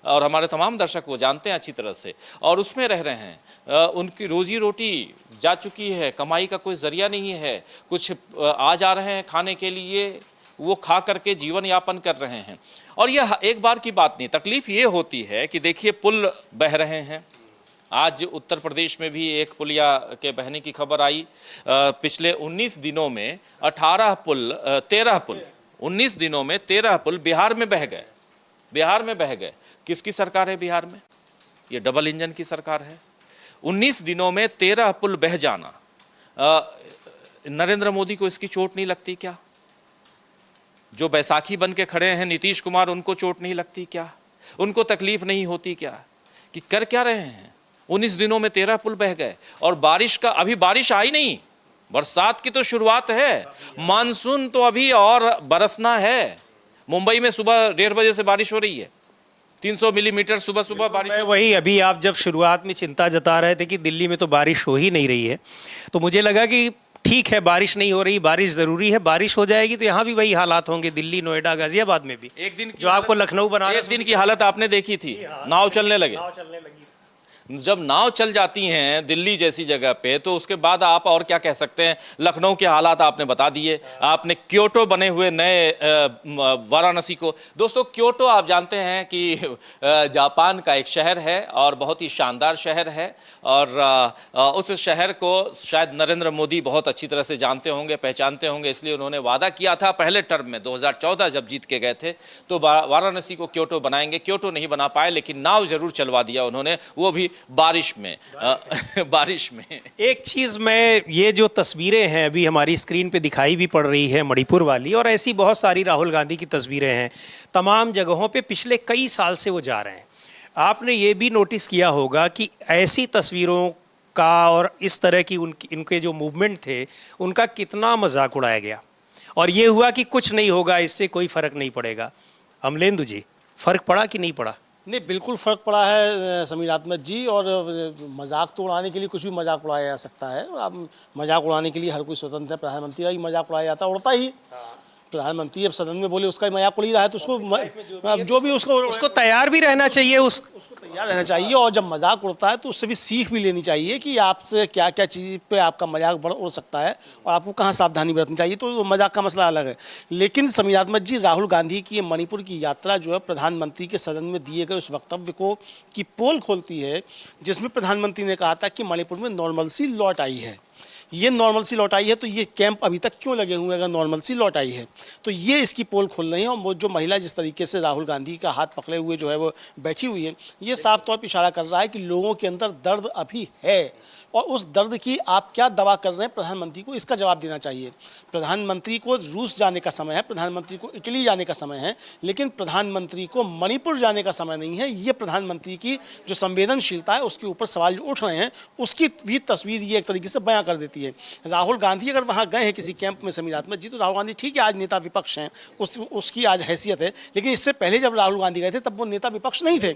S1: और हमारे तमाम दर्शक वो जानते हैं अच्छी तरह से, और उसमें रह रहे हैं। उनकी रोजी रोटी जा चुकी है, कमाई का कोई जरिया नहीं है। कुछ आ जा रहे हैं खाने के लिए, वो खा करके जीवन यापन कर रहे हैं। और यह एक बार की बात नहीं, तकलीफ ये होती है कि देखिए पुल बह रहे हैं। आज उत्तर प्रदेश में भी एक पुलिया के बहने की खबर आई। पिछले 19 दिनों में 13 पुल 19 दिनों में 13 पुल बिहार में बह गए। बिहार में बह गए। किसकी सरकार है बिहार में? ये डबल इंजन की सरकार है। 19 दिनों में 13 पुल बह जाना, नरेंद्र मोदी को इसकी चोट नहीं लगती क्या? जो बैसाखी बन के खड़े हैं नीतीश कुमार, उनको चोट नहीं लगती क्या? उनको तकलीफ नहीं होती क्या कि कर क्या रहे हैं? 19 दिनों में 13 पुल बह गए। और बारिश का, अभी बारिश आई नहीं, बरसात की तो शुरुआत है, मानसून तो अभी और बरसना है। मुंबई में सुबह 1:30 बजे से बारिश हो रही है, 300 मिलीमीटर सुबह सुबह बारिश।
S2: वही अभी आप जब शुरुआत में चिंता जता रहे थे कि दिल्ली में तो बारिश हो ही नहीं रही है, तो मुझे लगा कि ठीक है बारिश नहीं हो रही, बारिश ज़रूरी है, बारिश हो जाएगी तो यहाँ भी वही हालात होंगे, दिल्ली, नोएडा, गाजियाबाद में भी।
S1: एक दिन
S2: जो आपको लखनऊ बना,
S1: एक दिन की हालत आपने देखी थी, नाव चलने लगे। जब नाव चल जाती हैं दिल्ली जैसी जगह पे, तो उसके बाद आप और क्या कह सकते हैं? लखनऊ के हालात आपने बता दिए। आपने क्योटो बने हुए नए वाराणसी को, दोस्तों क्योटो आप जानते हैं कि जापान का एक शहर है और बहुत ही शानदार शहर है, और उस शहर को शायद नरेंद्र मोदी बहुत अच्छी तरह से जानते होंगे, पहचानते होंगे, इसलिए उन्होंने वादा किया था पहले टर्म में 2014 जब जीत के गए थे, तो वाराणसी को क्योटो बनाएंगे। क्योटो नहीं बना पाए, लेकिन नाव जरूर चलवा दिया उन्होंने, वो भी बारिश में। बारिश में
S2: एक चीज़ में, ये जो तस्वीरें हैं अभी हमारी स्क्रीन पे दिखाई भी पड़ रही है मणिपुर वाली, और ऐसी बहुत सारी राहुल गांधी की तस्वीरें हैं तमाम जगहों पे, पिछले कई साल से वो जा रहे हैं। आपने ये भी नोटिस किया होगा कि ऐसी तस्वीरों का और इस तरह की इनके जो मूवमेंट थे उनका कितना मजाक उड़ाया गया, और ये हुआ कि कुछ नहीं होगा, इससे कोई फ़र्क नहीं पड़ेगा। अमलेंदु जी, फ़र्क पड़ा कि नहीं पड़ा?
S3: नहीं, बिल्कुल फ़र्क पड़ा है समीर अहमद जी। और मजाक तो उड़ाने के लिए कुछ भी मजाक उड़ाया जा सकता है। अब मजाक उड़ाने के लिए हर कोई स्वतंत्र है, प्रधानमंत्री का ही मजाक उड़ाया जाता है, उड़ता ही। प्रधानमंत्री अब सदन में बोले उसका ही मजाक उड़ ही रहा है, तो उसको जो भी उसको
S2: तैयार भी रहना चाहिए,
S3: उसको तैयार रहना चाहिए। और जब मजाक उड़ता है तो उससे भी सीख भी लेनी चाहिए कि आपसे क्या क्या चीज़ पे आपका मजाक उड़ सकता है और आपको कहाँ सावधानी बरतनी चाहिए। तो मजाक का मसला अलग है। लेकिन समीर अहमद जी, राहुल गांधी की मणिपुर की यात्रा जो है प्रधानमंत्री के सदन में दिए गए उस वक्तव्य को की पोल खोलती है, जिसमें प्रधानमंत्री ने कहा था कि मणिपुर में नॉर्मलसी लौट आई है। ये नॉर्मलसी लौट आई है तो ये कैंप अभी तक क्यों लगे हुए हैं? अगर नॉर्मलसी लौट आई है तो ये इसकी पोल खोल रही है। और वो जो महिला जिस तरीके से राहुल गांधी का हाथ पकड़े हुए जो है वो बैठी हुई है, ये साफ तौर पर इशारा कर रहा है कि लोगों के अंदर दर्द अभी है, और उस दर्द की आप क्या दवा कर रहे हैं, प्रधानमंत्री को इसका जवाब देना चाहिए। प्रधानमंत्री को रूस जाने का समय है, प्रधानमंत्री को इटली जाने का समय है, लेकिन प्रधानमंत्री को मणिपुर जाने का समय नहीं है। ये प्रधानमंत्री की जो संवेदनशीलता है उसके ऊपर सवाल जो उठ रहे हैं, उसकी भी तस्वीर ये एक तरीके से बयां कर देती है। राहुल गांधी अगर वहाँ गए हैं किसी कैंप में समीर अहमद जी, तो राहुल गांधी ठीक है आज नेता विपक्ष हैं, उसकी आज हैसियत है, लेकिन इससे पहले जब राहुल गांधी गए थे तब वो नेता विपक्ष नहीं थे।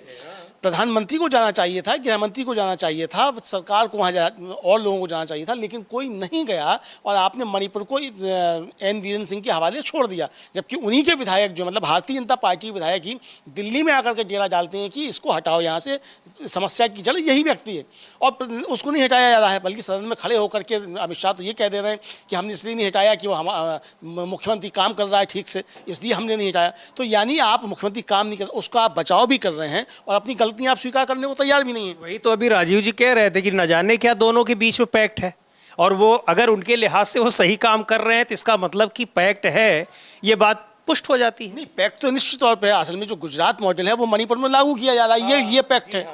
S3: प्रधानमंत्री को जाना चाहिए था, गृहमंत्री को जाना चाहिए था, सरकार को वहाँ और लोगों को जाना चाहिए था, लेकिन कोई नहीं गया और आपने मणिपुर को एन वीरेंद्र सिंह के हवाले छोड़ दिया। जबकि उन्हीं के विधायक जो मतलब भारतीय जनता पार्टी के विधायक ही दिल्ली में आकर के डेरा डालते हैं कि इसको हटाओ यहाँ से, समस्या की जड़ यही व्यक्ति है, और उसको नहीं हटाया जा रहा है। बल्कि सदन में खड़े होकर के अमित शाह तो ये कह दे रहे हैं कि हमने इसलिए नहीं हटाया कि वो मुख्यमंत्री काम कर रहा है ठीक से, इसलिए हमने नहीं हटाया। तो यानी आप मुख्यमंत्री काम नहीं कर, उसका आप बचाव भी कर रहे हैं और अपनी गलतियां आप स्वीकार करने को तैयार भी नहीं है।
S2: वही तो अभी राजीव जी कह रहे थे कि न जाने क्या दोनों के बीच में पैक्ट है, और वो अगर उनके लिहाज से वो सही काम कर रहे हैं तो इसका मतलब कि पैक्ट है, ये बात पुष्ट हो जाती है।
S3: नहीं, पैक्ट तो निश्चित तौर पे असल में जो गुजरात मॉडल है वो मणिपुर में लागू किया जा रहा है, ये पैक्ट है।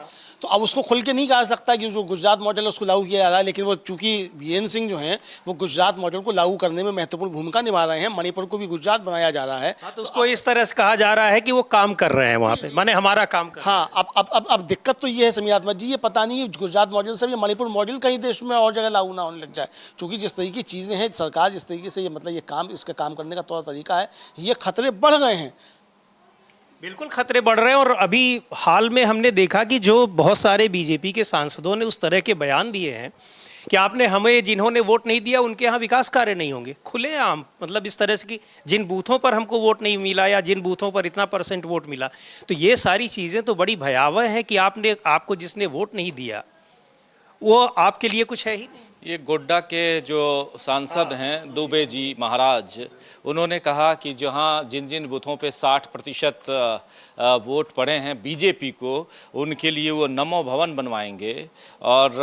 S3: तो अब उसको खुल के नहीं कहा सकता कि जो गुजरात मॉडल है उसको लागू किया जा रहा है, लेकिन वो चूंकि वीरेंद्र सिंह जो हैं वो गुजरात मॉडल को लागू करने में महत्वपूर्ण भूमिका निभा रहे हैं, मणिपुर को भी गुजरात बनाया जा रहा है।
S2: तो उसको इस तरह से कहा जा रहा है कि वो काम कर रहे हैं वहाँ पे, माने हमारा काम कर।
S3: हाँ, अब दिक्कत तो ये है समीर अहमद जी, ये पता नहीं गुजरात मॉडल से ये मणिपुर मॉडल कहीं देश में और जगह लागू ना होने लग जाए, क्योंकि जिस तरीके की चीज़ें हैं, सरकार जिस तरीके से ये मतलब ये काम, इसका काम करने का तौर तरीका है, ये खतरे बढ़ गए हैं।
S2: बिल्कुल खतरे बढ़ रहे हैं। और अभी हाल में हमने देखा कि जो बहुत सारे बीजेपी के सांसदों ने उस तरह के बयान दिए हैं कि आपने हमें जिन्होंने वोट नहीं दिया उनके यहाँ विकास कार्य नहीं होंगे, खुलेआम, मतलब इस तरह से कि जिन बूथों पर हमको वोट नहीं मिला या जिन बूथों पर इतना % वोट मिला। तो ये सारी चीज़ें तो बड़ी भयावह हैं कि आपको जिसने वोट नहीं दिया वो आपके लिए कुछ है ही नहीं।
S1: ये गोड्डा के जो सांसद हैं दुबे जी महाराज, उन्होंने कहा कि जहां जिन जिन बूथों पे 60% वोट पड़े हैं बीजेपी को, उनके लिए वो नमो भवन बनवाएंगे। और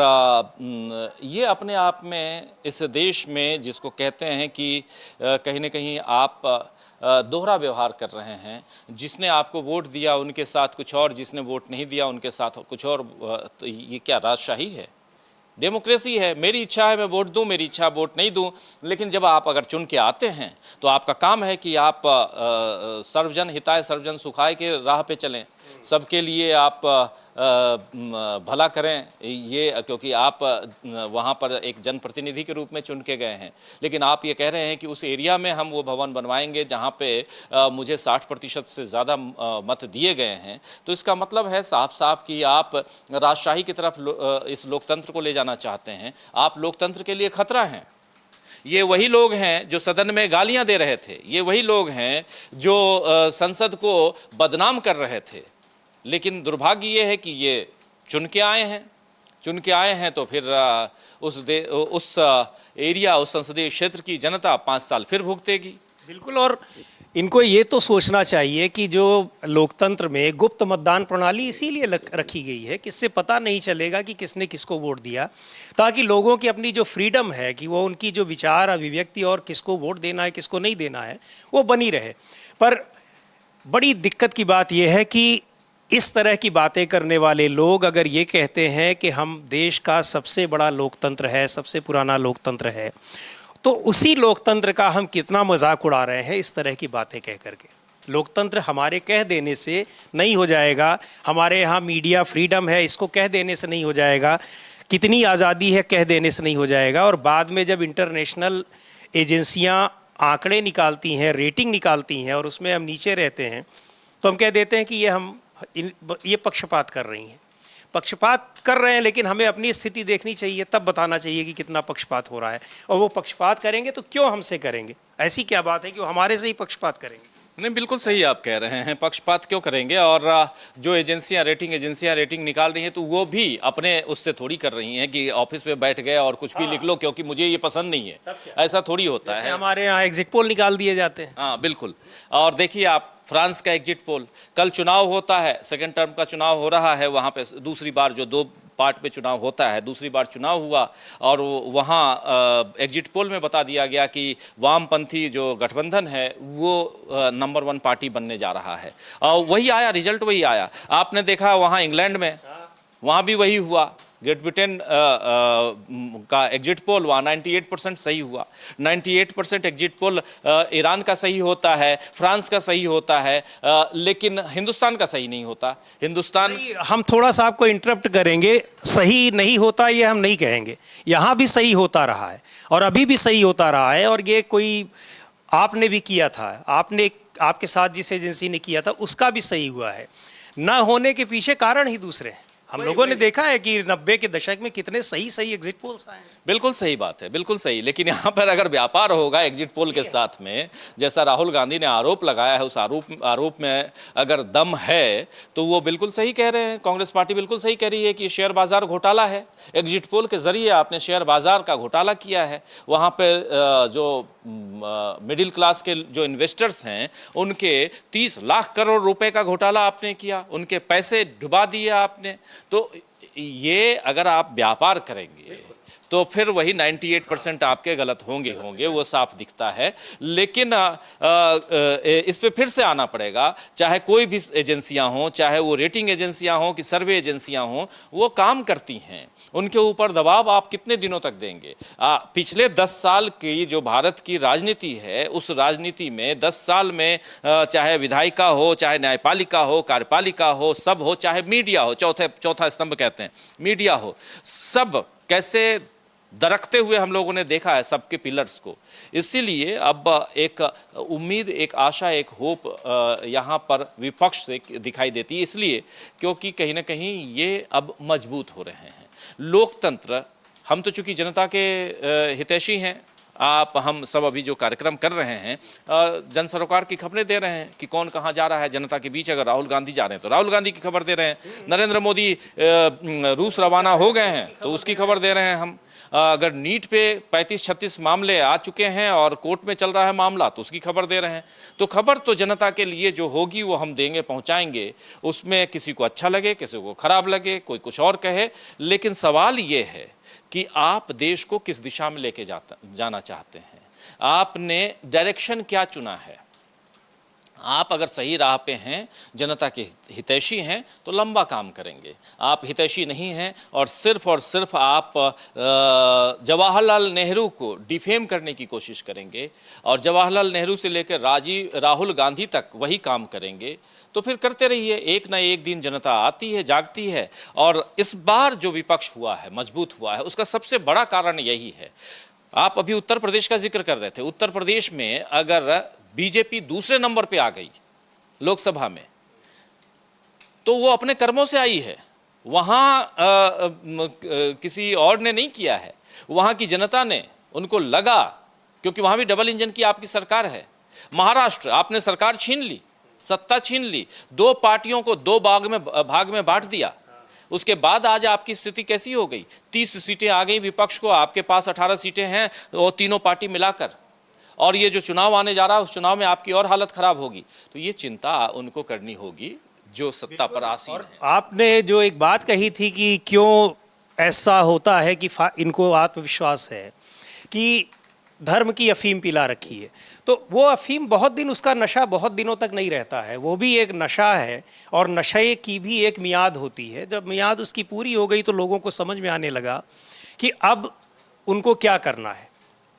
S1: ये अपने आप में इस देश में जिसको कहते हैं कि कहीं ना कहीं आप दोहरा व्यवहार कर रहे हैं, जिसने आपको वोट दिया उनके साथ कुछ और, जिसने वोट नहीं दिया उनके साथ कुछ और। तो ये क्या राजशाही है? डेमोक्रेसी है, मेरी इच्छा है मैं वोट दूं, मेरी इच्छा वोट नहीं दूं। लेकिन जब आप अगर चुन के आते हैं तो आपका काम है कि आप सर्वजन हिताय सर्वजन सुखाय के राह पे चलें, सबके लिए आप भला करें। ये क्योंकि आप वहाँ पर एक जनप्रतिनिधि के रूप में चुन के गए हैं। लेकिन आप ये कह रहे हैं कि उस एरिया में हम वो भवन बनवाएंगे जहाँ पे मुझे 60% से ज़्यादा मत दिए गए हैं। तो इसका मतलब है साफ साफ कि आप राजशाही की तरफ इस लोकतंत्र को ले जाना चाहते हैं। आप लोकतंत्र के लिए खतरा हैं। ये वही लोग हैं जो सदन में गालियां दे रहे थे, ये वही लोग हैं जो संसद को बदनाम कर रहे थे। लेकिन दुर्भाग्य ये है कि ये चुन के आए हैं तो फिर उस एरिया, उस संसदीय क्षेत्र की जनता 5 साल फिर भुगतेगी।
S2: बिल्कुल। और इनको ये तो सोचना चाहिए कि जो लोकतंत्र में गुप्त मतदान प्रणाली इसीलिए रखी गई है कि इससे पता नहीं चलेगा कि किसने किसको वोट दिया, ताकि लोगों की अपनी जो फ्रीडम है कि वो उनकी जो विचार अभिव्यक्ति और किसको वोट देना है किसको नहीं देना है वो बनी रहे। पर बड़ी दिक्कत की बात यह है कि इस तरह की बातें करने वाले लोग अगर ये कहते हैं कि हम देश का सबसे बड़ा लोकतंत्र है, सबसे पुराना लोकतंत्र है, तो उसी लोकतंत्र का हम कितना मजाक उड़ा रहे हैं इस तरह की बातें कह करके। लोकतंत्र हमारे कह देने से नहीं हो जाएगा, हमारे यहाँ मीडिया फ्रीडम है इसको कह देने से नहीं हो जाएगा, कितनी आज़ादी है कह देने से नहीं हो जाएगा। और बाद में जब इंटरनेशनल एजेंसियाँ आंकड़े निकालती हैं, रेटिंग निकालती हैं और उसमें हम नीचे रहते हैं तो हम कह देते हैं कि ये पक्षपात कर रही हैं। पक्षपात कर रहे हैं, लेकिन हमें अपनी स्थिति देखनी चाहिए, तब बताना चाहिए कि कितना पक्षपात हो रहा है। और वो पक्षपात करेंगे तो क्यों हमसे करेंगे? ऐसी क्या बात है कि वो हमारे से ही पक्षपात करेंगे?
S1: नहीं, बिल्कुल सही आप कह रहे हैं, पक्षपात क्यों करेंगे। और जो एजेंसियां रेटिंग निकाल रही हैं तो वो भी अपने उससे थोड़ी कर रही हैं कि ऑफिस में बैठ गए और कुछ भी लिख लो क्योंकि मुझे ये पसंद नहीं है, ऐसा थोड़ी होता है।
S2: हमारे यहाँ एग्जिट पोल निकाल दिए जाते हैं।
S1: हाँ बिल्कुल। और देखिए आप फ्रांस का एग्जिट पोल, कल चुनाव होता है, सेकेंड टर्म का चुनाव हो रहा है वहाँ पे, दूसरी बार जो 2 पार्ट पे चुनाव होता है, दूसरी बार चुनाव हुआ और वहाँ एग्जिट पोल में बता दिया गया कि वामपंथी जो गठबंधन है वो नंबर 1 पार्टी बनने जा रहा है। और वही आया, रिजल्ट वही आया। आपने देखा वहाँ इंग्लैंड में, वहाँ भी वही हुआ। ग्रेट ब्रिटेन का एग्जिट पोल वहाँ 98% सही हुआ। 98% एग्जिट पोल ईरान का सही होता है, फ्रांस का सही होता है, लेकिन हिंदुस्तान का सही नहीं होता। हिंदुस्तान,
S2: हम थोड़ा सा आपको इंटरप्ट करेंगे, सही नहीं होता ये हम नहीं कहेंगे, यहाँ भी सही होता रहा है और अभी भी सही होता रहा है। और ये कोई आपने भी किया था, आपके साथ जिस एजेंसी ने किया था उसका भी सही हुआ है। न होने के पीछे कारण ही दूसरे हैं। हम लोगों ने देखा है कि 90 के दशक में कितने सही एग्जिट पोल्स आए हैं।
S1: बिल्कुल सही बात है, बिल्कुल सही। लेकिन यहाँ पर अगर व्यापार होगा एग्जिट पोल के साथ में, जैसा राहुल गांधी ने आरोप लगाया है, उस आरोप में अगर दम है तो वो बिल्कुल सही कह रहे हैं। कांग्रेस पार्टी बिल्कुल सही कह रही है कि शेयर बाजार घोटाला है। एग्जिट पोल के जरिए आपने शेयर बाजार का घोटाला किया है। वहाँ पर जो मिडिल क्लास के जो इन्वेस्टर्स हैं उनके 30 लाख करोड़ रुपए का घोटाला आपने किया, उनके पैसे डुबा दिए आपने। तो ये अगर आप व्यापार करेंगे तो फिर वही 98% आपके गलत होंगे, वो साफ दिखता है। लेकिन इस पे फिर से आना पड़ेगा, चाहे कोई भी एजेंसियां हों, चाहे वो रेटिंग एजेंसियां हों कि सर्वे एजेंसियां हों, वो काम करती हैं। उनके ऊपर दबाव आप कितने दिनों तक देंगे? पिछले 10 साल की जो भारत की राजनीति है, उस राजनीति में 10 साल में चाहे विधायिका हो, चाहे न्यायपालिका हो, कार्यपालिका हो, सब हो, चाहे मीडिया हो, चौथा स्तंभ कहते हैं मीडिया हो, सब कैसे दरकते हुए हम लोगों ने देखा है सबके पिलर्स को। इसीलिए अब एक उम्मीद, एक आशा, एक होप यहाँ पर विपक्ष से दिखाई देती है, इसलिए क्योंकि कहीं ना कहीं ये अब मजबूत हो रहे हैं। लोकतंत्र, हम तो चूंकि जनता के हितैषी हैं, आप हम सब अभी जो कार्यक्रम कर रहे हैं जन सरोकार की खबरें दे रहे हैं कि कौन कहाँ जा रहा है जनता के बीच। अगर राहुल गांधी जा रहे हैं तो राहुल गांधी की खबर दे रहे हैं, नरेंद्र मोदी रूस रवाना हो गए हैं तो उसकी खबर दे रहे हैं हम। अगर नीट पे 35-36 मामले आ चुके हैं और कोर्ट में चल रहा है मामला तो उसकी खबर दे रहे हैं। तो खबर तो जनता के लिए जो होगी वो हम देंगे, पहुंचाएंगे। उसमें किसी को अच्छा लगे, किसी को खराब लगे, कोई कुछ और कहे, लेकिन सवाल ये है कि आप देश को किस दिशा में लेके जाना चाहते हैं, आपने डायरेक्शन क्या चुना है। आप अगर सही राह पे हैं, जनता के हितैषी हैं तो लंबा काम करेंगे। आप हितैषी नहीं हैं और सिर्फ आप जवाहरलाल नेहरू को डिफेम करने की कोशिश करेंगे और जवाहरलाल नेहरू से लेकर राहुल गांधी तक वही काम करेंगे, तो फिर करते रहिए। एक ना एक दिन जनता आती है, जागती है। और इस बार जो विपक्ष हुआ है, मजबूत हुआ है, उसका सबसे बड़ा कारण यही है। आप अभी उत्तर प्रदेश का जिक्र कर रहे थे। उत्तर प्रदेश में अगर बीजेपी दूसरे नंबर पे आ गई लोकसभा में तो वो अपने कर्मों से आई है। वहाँ किसी और ने नहीं किया है, वहाँ की जनता ने, उनको लगा, क्योंकि वहाँ भी डबल इंजन की आपकी सरकार है। महाराष्ट्र आपने सरकार छीन ली, सत्ता छीन ली, 2 पार्टियों को 2 भाग में बांट दिया। उसके बाद आज आपकी स्थिति कैसी हो गई? 30 सीटें आ गई विपक्ष को, आपके पास 18 सीटें हैं वो तीनों पार्टी मिलाकर। और ये जो चुनाव आने जा रहा है उस चुनाव में आपकी और हालत खराब होगी। तो ये चिंता उनको करनी होगी जो सत्ता पर आसीन है।
S2: आपने जो एक बात कही थी कि क्यों ऐसा होता है कि इनको आत्मविश्वास है कि धर्म की अफीम पिला रखी है, तो वो अफीम बहुत दिन, उसका नशा बहुत दिनों तक नहीं रहता है। वो भी एक नशा है और नशे की भी एक मियाद होती है। जब मियाद उसकी पूरी हो गई तो लोगों को समझ में आने लगा कि अब उनको क्या करना है,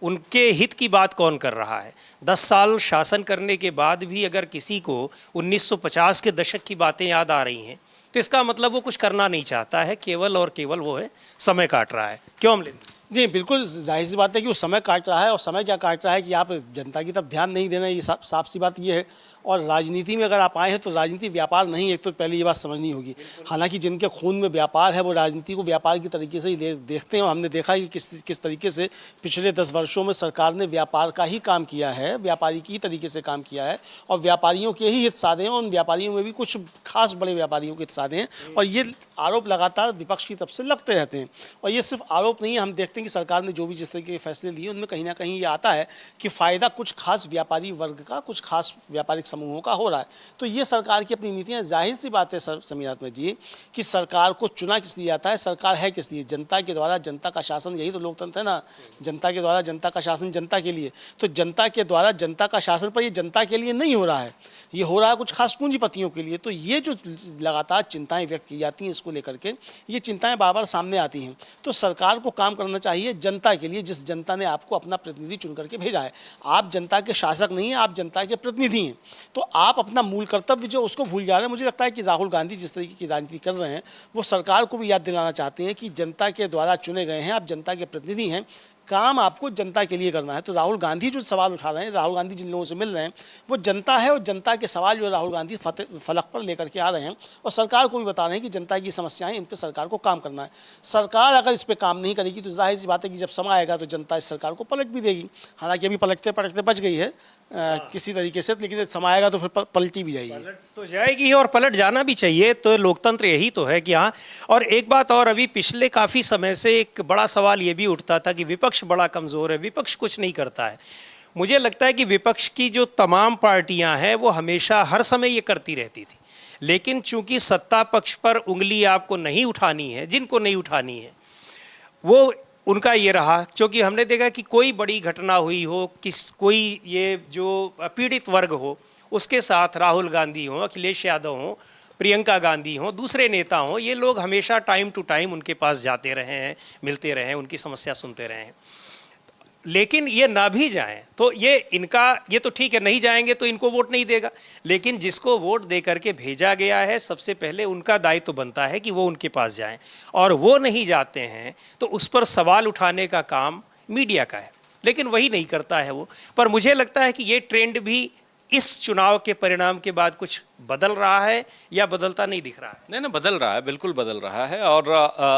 S2: उनके हित की बात कौन कर रहा है। 10 साल शासन करने के बाद भी अगर किसी को 1950 के दशक की बातें याद आ रही हैं तो इसका मतलब वो कुछ करना नहीं चाहता है, केवल और केवल वो है समय काट रहा है। क्यों अमलिंद?
S3: जी बिल्कुल, जाहिर सी बात है कि वो समय काट रहा है। और समय क्या काट रहा है कि आप जनता की तरफ ध्यान नहीं देना, ये साफ सी बात ये है। और राजनीति में अगर आप आए हैं तो राजनीति व्यापार नहीं है, एक तो पहले ये बात समझनी होगी। हालांकि जिनके खून में व्यापार है वो राजनीति को व्यापार की तरीके से ही देखते हैं। और हमने देखा कि किस तरीके से पिछले 10 वर्षों में सरकार ने व्यापार का ही काम किया है, व्यापारी की तरीके से काम किया है और व्यापारियों के ही हित साधे हैं। उन व्यापारियों में भी कुछ खास बड़े व्यापारियों के हित साधे हैं और ये आरोप लगातार विपक्ष की तरफ से लगते रहते हैं। और ये सिर्फ आरोप नहीं है, हम देखते हैं कि सरकार ने जो भी जिस तरीके के फैसले लिए उनमें कहीं ना कहीं ये आता है कि फ़ायदा कुछ खास व्यापारी वर्ग का, कुछ खास व्यापारिक समूहों का हो रहा है। तो ये सरकार की अपनी नीतियाँ। जाहिर सी बात है समीर अहमद जी कि सरकार को चुना किस लिए जाता है, सरकार है किस लिए? जनता के द्वारा जनता का शासन, यही तो लोकतंत्र है ना। जनता के द्वारा जनता का शासन जनता के लिए। तो जनता के द्वारा जनता का शासन पर ये जनता के लिए नहीं हो रहा है, ये हो रहा है कुछ खास पूंजीपतियों के लिए। तो ये जो लगातार चिंताएं व्यक्त की जाती हैं इसको लेकर के, ये चिंताएं बार बार सामने आती हैं। तो सरकार को काम करना चाहिए जनता के लिए, जिस जनता ने आपको अपना प्रतिनिधि चुन करके भेजा है। आप जनता के शासक नहीं हैं, आप जनता के प्रतिनिधि हैं। तो आप अपना मूल कर्तव्य जो उसको भूल जा रहे हैं। मुझे लगता है कि राहुल गांधी जिस तरीके की राजनीति कर रहे हैं वो सरकार को भी याद दिलाना चाहते हैं कि जनता के द्वारा चुने गए हैं, आप जनता के प्रतिनिधि हैं, काम आपको जनता के लिए करना है। तो राहुल गांधी जो सवाल उठा रहे हैं, राहुल गांधी जिन लोगों से मिल रहे हैं वो जनता है और जनता के सवाल जो राहुल गांधी फलक पर लेकर के आ रहे हैं और सरकार को भी बता रहे हैं कि जनता की समस्याएं, इन पर सरकार को काम करना है। सरकार अगर इस पर काम नहीं करेगी तो जाहिर सी बात है कि जब समय आएगा तो जनता इस सरकार को पलट भी देगी। हालांकि अभी पलटते पलटते बच गई है किसी तरीके से, लेकिन समय आएगा तो फिर पलटी भी जाएगी।
S2: पलट तो जाएगी और पलट जाना भी चाहिए। तो लोकतंत्र यही तो है कि हाँ। और एक बात और, अभी पिछले काफ़ी समय से एक बड़ा सवाल ये भी उठता था कि विपक्ष बड़ा कमज़ोर है, विपक्ष कुछ नहीं करता है। मुझे लगता है कि विपक्ष की जो तमाम पार्टियां हैं वो हमेशा हर समय ये करती रहती थी, लेकिन चूंकि सत्ता पक्ष पर उंगली आपको नहीं उठानी है, जिनको नहीं उठानी है वो उनका ये रहा। क्योंकि हमने देखा कि कोई बड़ी घटना हुई हो, कोई ये जो पीड़ित वर्ग हो, उसके साथ राहुल गांधी हो, अखिलेश यादव हो, प्रियंका गांधी हो, दूसरे नेता हों, ये लोग हमेशा टाइम टू टाइम उनके पास जाते रहे हैं, मिलते रहे हैं, उनकी समस्या सुनते रहे हैं। लेकिन ये ना भी जाएं तो ये तो ठीक है, नहीं जाएंगे तो इनको वोट नहीं देगा, लेकिन जिसको वोट दे करके भेजा गया है सबसे पहले उनका दायित्व तो बनता है कि वो उनके पास जाएं, और वो नहीं जाते हैं तो उस पर सवाल उठाने का काम मीडिया का है, लेकिन वही नहीं करता है वो। पर मुझे लगता है कि ये ट्रेंड भी इस चुनाव के परिणाम के बाद कुछ बदल रहा है या बदलता नहीं दिख रहा है।
S1: नहीं, बदल रहा है, बिल्कुल बदल रहा है, और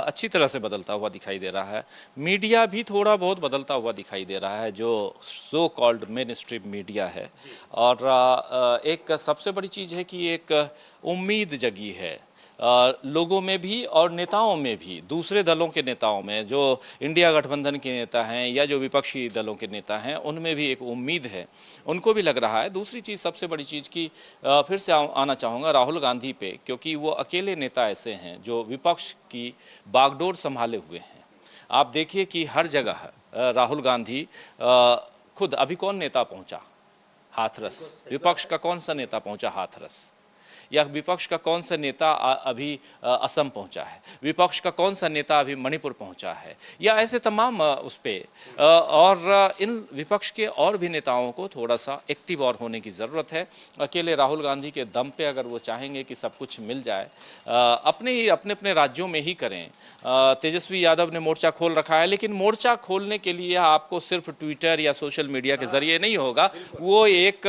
S1: अच्छी तरह से बदलता हुआ दिखाई दे रहा है। मीडिया भी थोड़ा बहुत बदलता हुआ दिखाई दे रहा है, जो so called main stream media है। और एक सबसे बड़ी चीज़ है कि एक उम्मीद जगी है लोगों में भी और नेताओं में भी, दूसरे दलों के नेताओं में, जो इंडिया गठबंधन के नेता हैं या जो विपक्षी दलों के नेता हैं, उनमें भी एक उम्मीद है, उनको भी लग रहा है। दूसरी चीज़, सबसे बड़ी चीज़ की फिर से आना चाहूँगा राहुल गांधी पे, क्योंकि वो अकेले नेता ऐसे हैं जो विपक्ष की बागडोर संभाले हुए हैं। आप देखिए कि हर जगह राहुल गांधी खुद, अभी कौन नेता पहुँचा हाथरस, विपक्ष का कौन सा नेता पहुँचा हाथरस, या विपक्ष का कौन सा नेता अभी असम पहुंचा है, विपक्ष का कौन सा नेता अभी मणिपुर पहुंचा है, या ऐसे तमाम उस पर। और इन विपक्ष के और भी नेताओं को थोड़ा सा एक्टिव और होने की ज़रूरत है। अकेले राहुल गांधी के दम पे अगर वो चाहेंगे कि सब कुछ मिल जाए, अपने अपने राज्यों में ही करें। तेजस्वी यादव ने मोर्चा खोल रखा है, लेकिन मोर्चा खोलने के लिए आपको सिर्फ ट्विटर या सोशल मीडिया के ज़रिए नहीं होगा, वो एक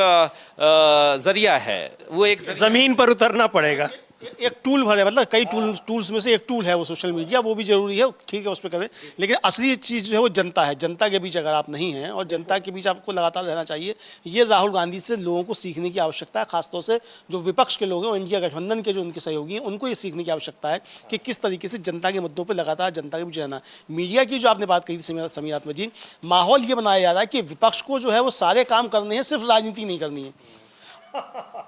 S1: ज़रिया है, वो एक
S2: ज़मीन पर उतरना पड़ेगा।
S3: एक टूल भरे, मतलब कई टूल्स में से एक टूल है वो सोशल मीडिया, वो भी जरूरी है, ठीक है, उस पर करें। लेकिन असली चीज़ जो है वो जनता है। जनता के बीच अगर आप नहीं हैं, और जनता के बीच आपको लगातार रहना चाहिए, ये राहुल गांधी से लोगों को सीखने की आवश्यकता है। खासतौर से जो विपक्ष के लोग हैं, इंडिया गठबंधन के जो उनके सहयोगी हैं, उनको ये सीखने की आवश्यकता है कि किस तरीके से जनता के मुद्दों पर लगातार जनता के बीच रहना। मीडिया की जो आपने बात कही थी समीर आत्मा जी, माहौल ये बनाया जा रहा है कि विपक्ष को जो है वो सारे काम करने हैं, सिर्फ राजनीति नहीं करनी है।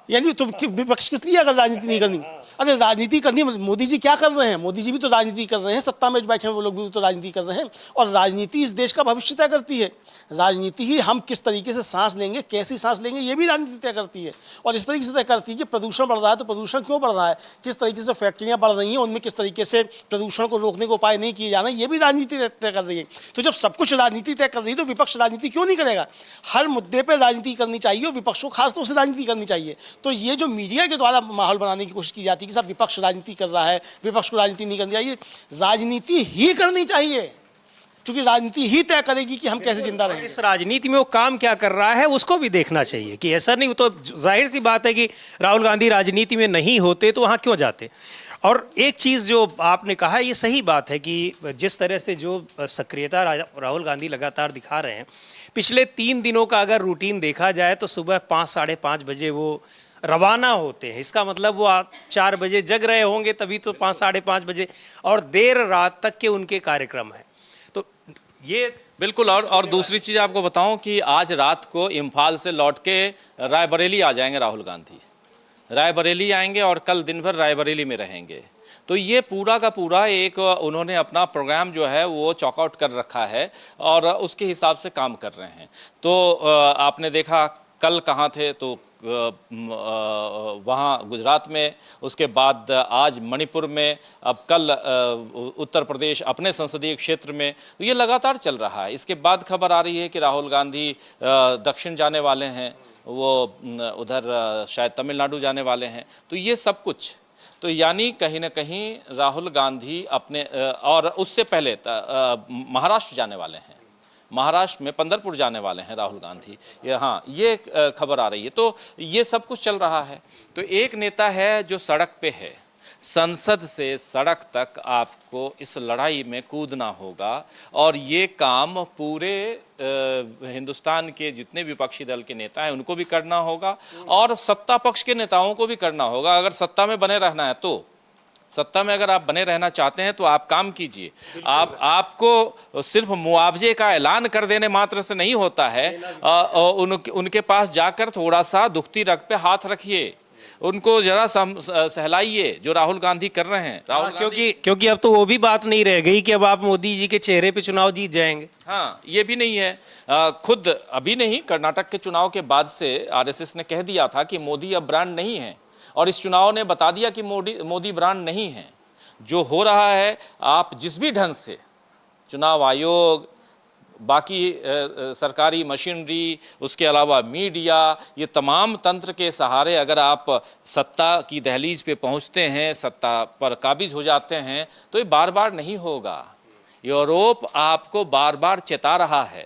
S3: यानी तो विपक्ष किस लिए अगर राजनीति नहीं करनी? अरे राजनीति करनी, मोदी जी क्या कर रहे हैं? मोदी जी भी तो राजनीति कर रहे हैं, सत्ता में बैठे हुए वो लोग भी तो राजनीति कर रहे हैं, और राजनीति इस देश का भविष्य तय करती है। राजनीति ही हम किस तरीके से सांस लेंगे, कैसी सांस लेंगे, ये भी राजनीति तय करती है। और इस तरीके से तय करती है कि प्रदूषण बढ़ रहा है तो प्रदूषण क्यों बढ़ रहा है, किस तरीके से फैक्ट्रियाँ बढ़ रही हैं, उनमें किस तरीके से प्रदूषण को रोकने के उपाय नहीं किए जाना, ये भी राजनीति तय कर रही है। तो जब सब कुछ राजनीति तय कर रही है तो विपक्ष राजनीति क्यों नहीं करेगा? हर मुद्दे पर राजनीति करनी चाहिए और विपक्ष को खासतौर से राजनीति करनी चाहिए। तो ये जो मीडिया के द्वारा माहौल बनाने की कोशिश की जाती है कि सब विपक्ष राजनीति कर रहा है, विपक्ष को राजनीति नहीं करनी चाहिए, राजनीति ही करनी चाहिए, क्योंकि राजनीति ही तय करेगी कि हम कैसे जिंदा रहेंगे।
S2: इस राजनीति में वो काम क्या कर रहा है उसको भी देखना चाहिए, कि ऐसा नहीं, तो जाहिर सी बात है कि राहुल गांधी राजनीति में नहीं होते तो वहाँ क्यों जाते। और एक चीज़ जो आपने कहा, ये सही बात है कि जिस तरह से जो सक्रियता राहुल गांधी लगातार दिखा रहे हैं, पिछले 3 दिनों का अगर रूटीन देखा जाए तो सुबह 5 साढ़े 5 बजे वो रवाना होते हैं। इसका मतलब वो 4 बजे जग रहे होंगे तभी तो 5 साढ़े 5 बजे, और देर रात तक के उनके कार्यक्रम हैं। तो ये
S1: बिल्कुल। और दूसरी चीज़ आपको बताऊं कि आज रात को इम्फाल से लौट के रायबरेली आ जाएंगे राहुल गांधी, रायबरेली आएंगे और कल दिन भर रायबरेली में रहेंगे। तो ये पूरा का पूरा एक उन्होंने अपना प्रोग्राम जो है वो चॉकआउट कर रखा है और उसके हिसाब से काम कर रहे हैं। तो आपने देखा कल कहाँ थे, तो वहाँ गुजरात में, उसके बाद आज मणिपुर में, अब कल उत्तर प्रदेश अपने संसदीय क्षेत्र में। तो ये लगातार चल रहा है। इसके बाद खबर आ रही है कि राहुल गांधी दक्षिण जाने वाले हैं, वो उधर शायद तमिलनाडु जाने वाले हैं। तो ये सब कुछ, तो यानी कहीं ना कहीं राहुल गांधी अपने, और उससे पहले महाराष्ट्र जाने वाले हैं, महाराष्ट्र में पंढरपुर जाने वाले हैं राहुल गांधी। हाँ, ये खबर आ रही है। तो ये सब कुछ चल रहा है। तो एक नेता है जो सड़क पे है, संसद से सड़क तक आपको इस लड़ाई में कूदना होगा, और ये काम पूरे हिंदुस्तान के जितने विपक्षी दल के नेता हैं उनको भी करना होगा, और सत्ता पक्ष के नेताओं को भी करना होगा। अगर सत्ता में बने रहना है, तो सत्ता में अगर आप बने रहना चाहते हैं तो आप काम कीजिए। आपको सिर्फ मुआवजे का ऐलान कर देने मात्र से नहीं होता है। उनके पास जाकर थोड़ा सा दुखती रग पे हाथ रखिए, उनको जरा सहलाइए, जो राहुल गांधी कर रहे हैं।
S2: क्योंकि अब तो वो भी बात नहीं रह गई कि अब आप मोदी जी के चेहरे पे चुनाव जीत जाएंगे।
S1: हाँ, ये भी नहीं है। खुद अभी नहीं, कर्नाटक के चुनाव के बाद से आरएसएस ने कह दिया था कि मोदी अब ब्रांड नहीं है, और इस चुनाव ने बता दिया कि मोदी ब्रांड नहीं है। जो हो रहा है, आप जिस भी ढंग से चुनाव आयोग, बाकी सरकारी मशीनरी, उसके अलावा मीडिया, ये तमाम तंत्र के सहारे अगर आप सत्ता की दहलीज पे पहुंचते हैं, सत्ता पर काबिज हो जाते हैं, तो ये बार बार नहीं होगा। यूरोप आपको बार बार चेता रहा है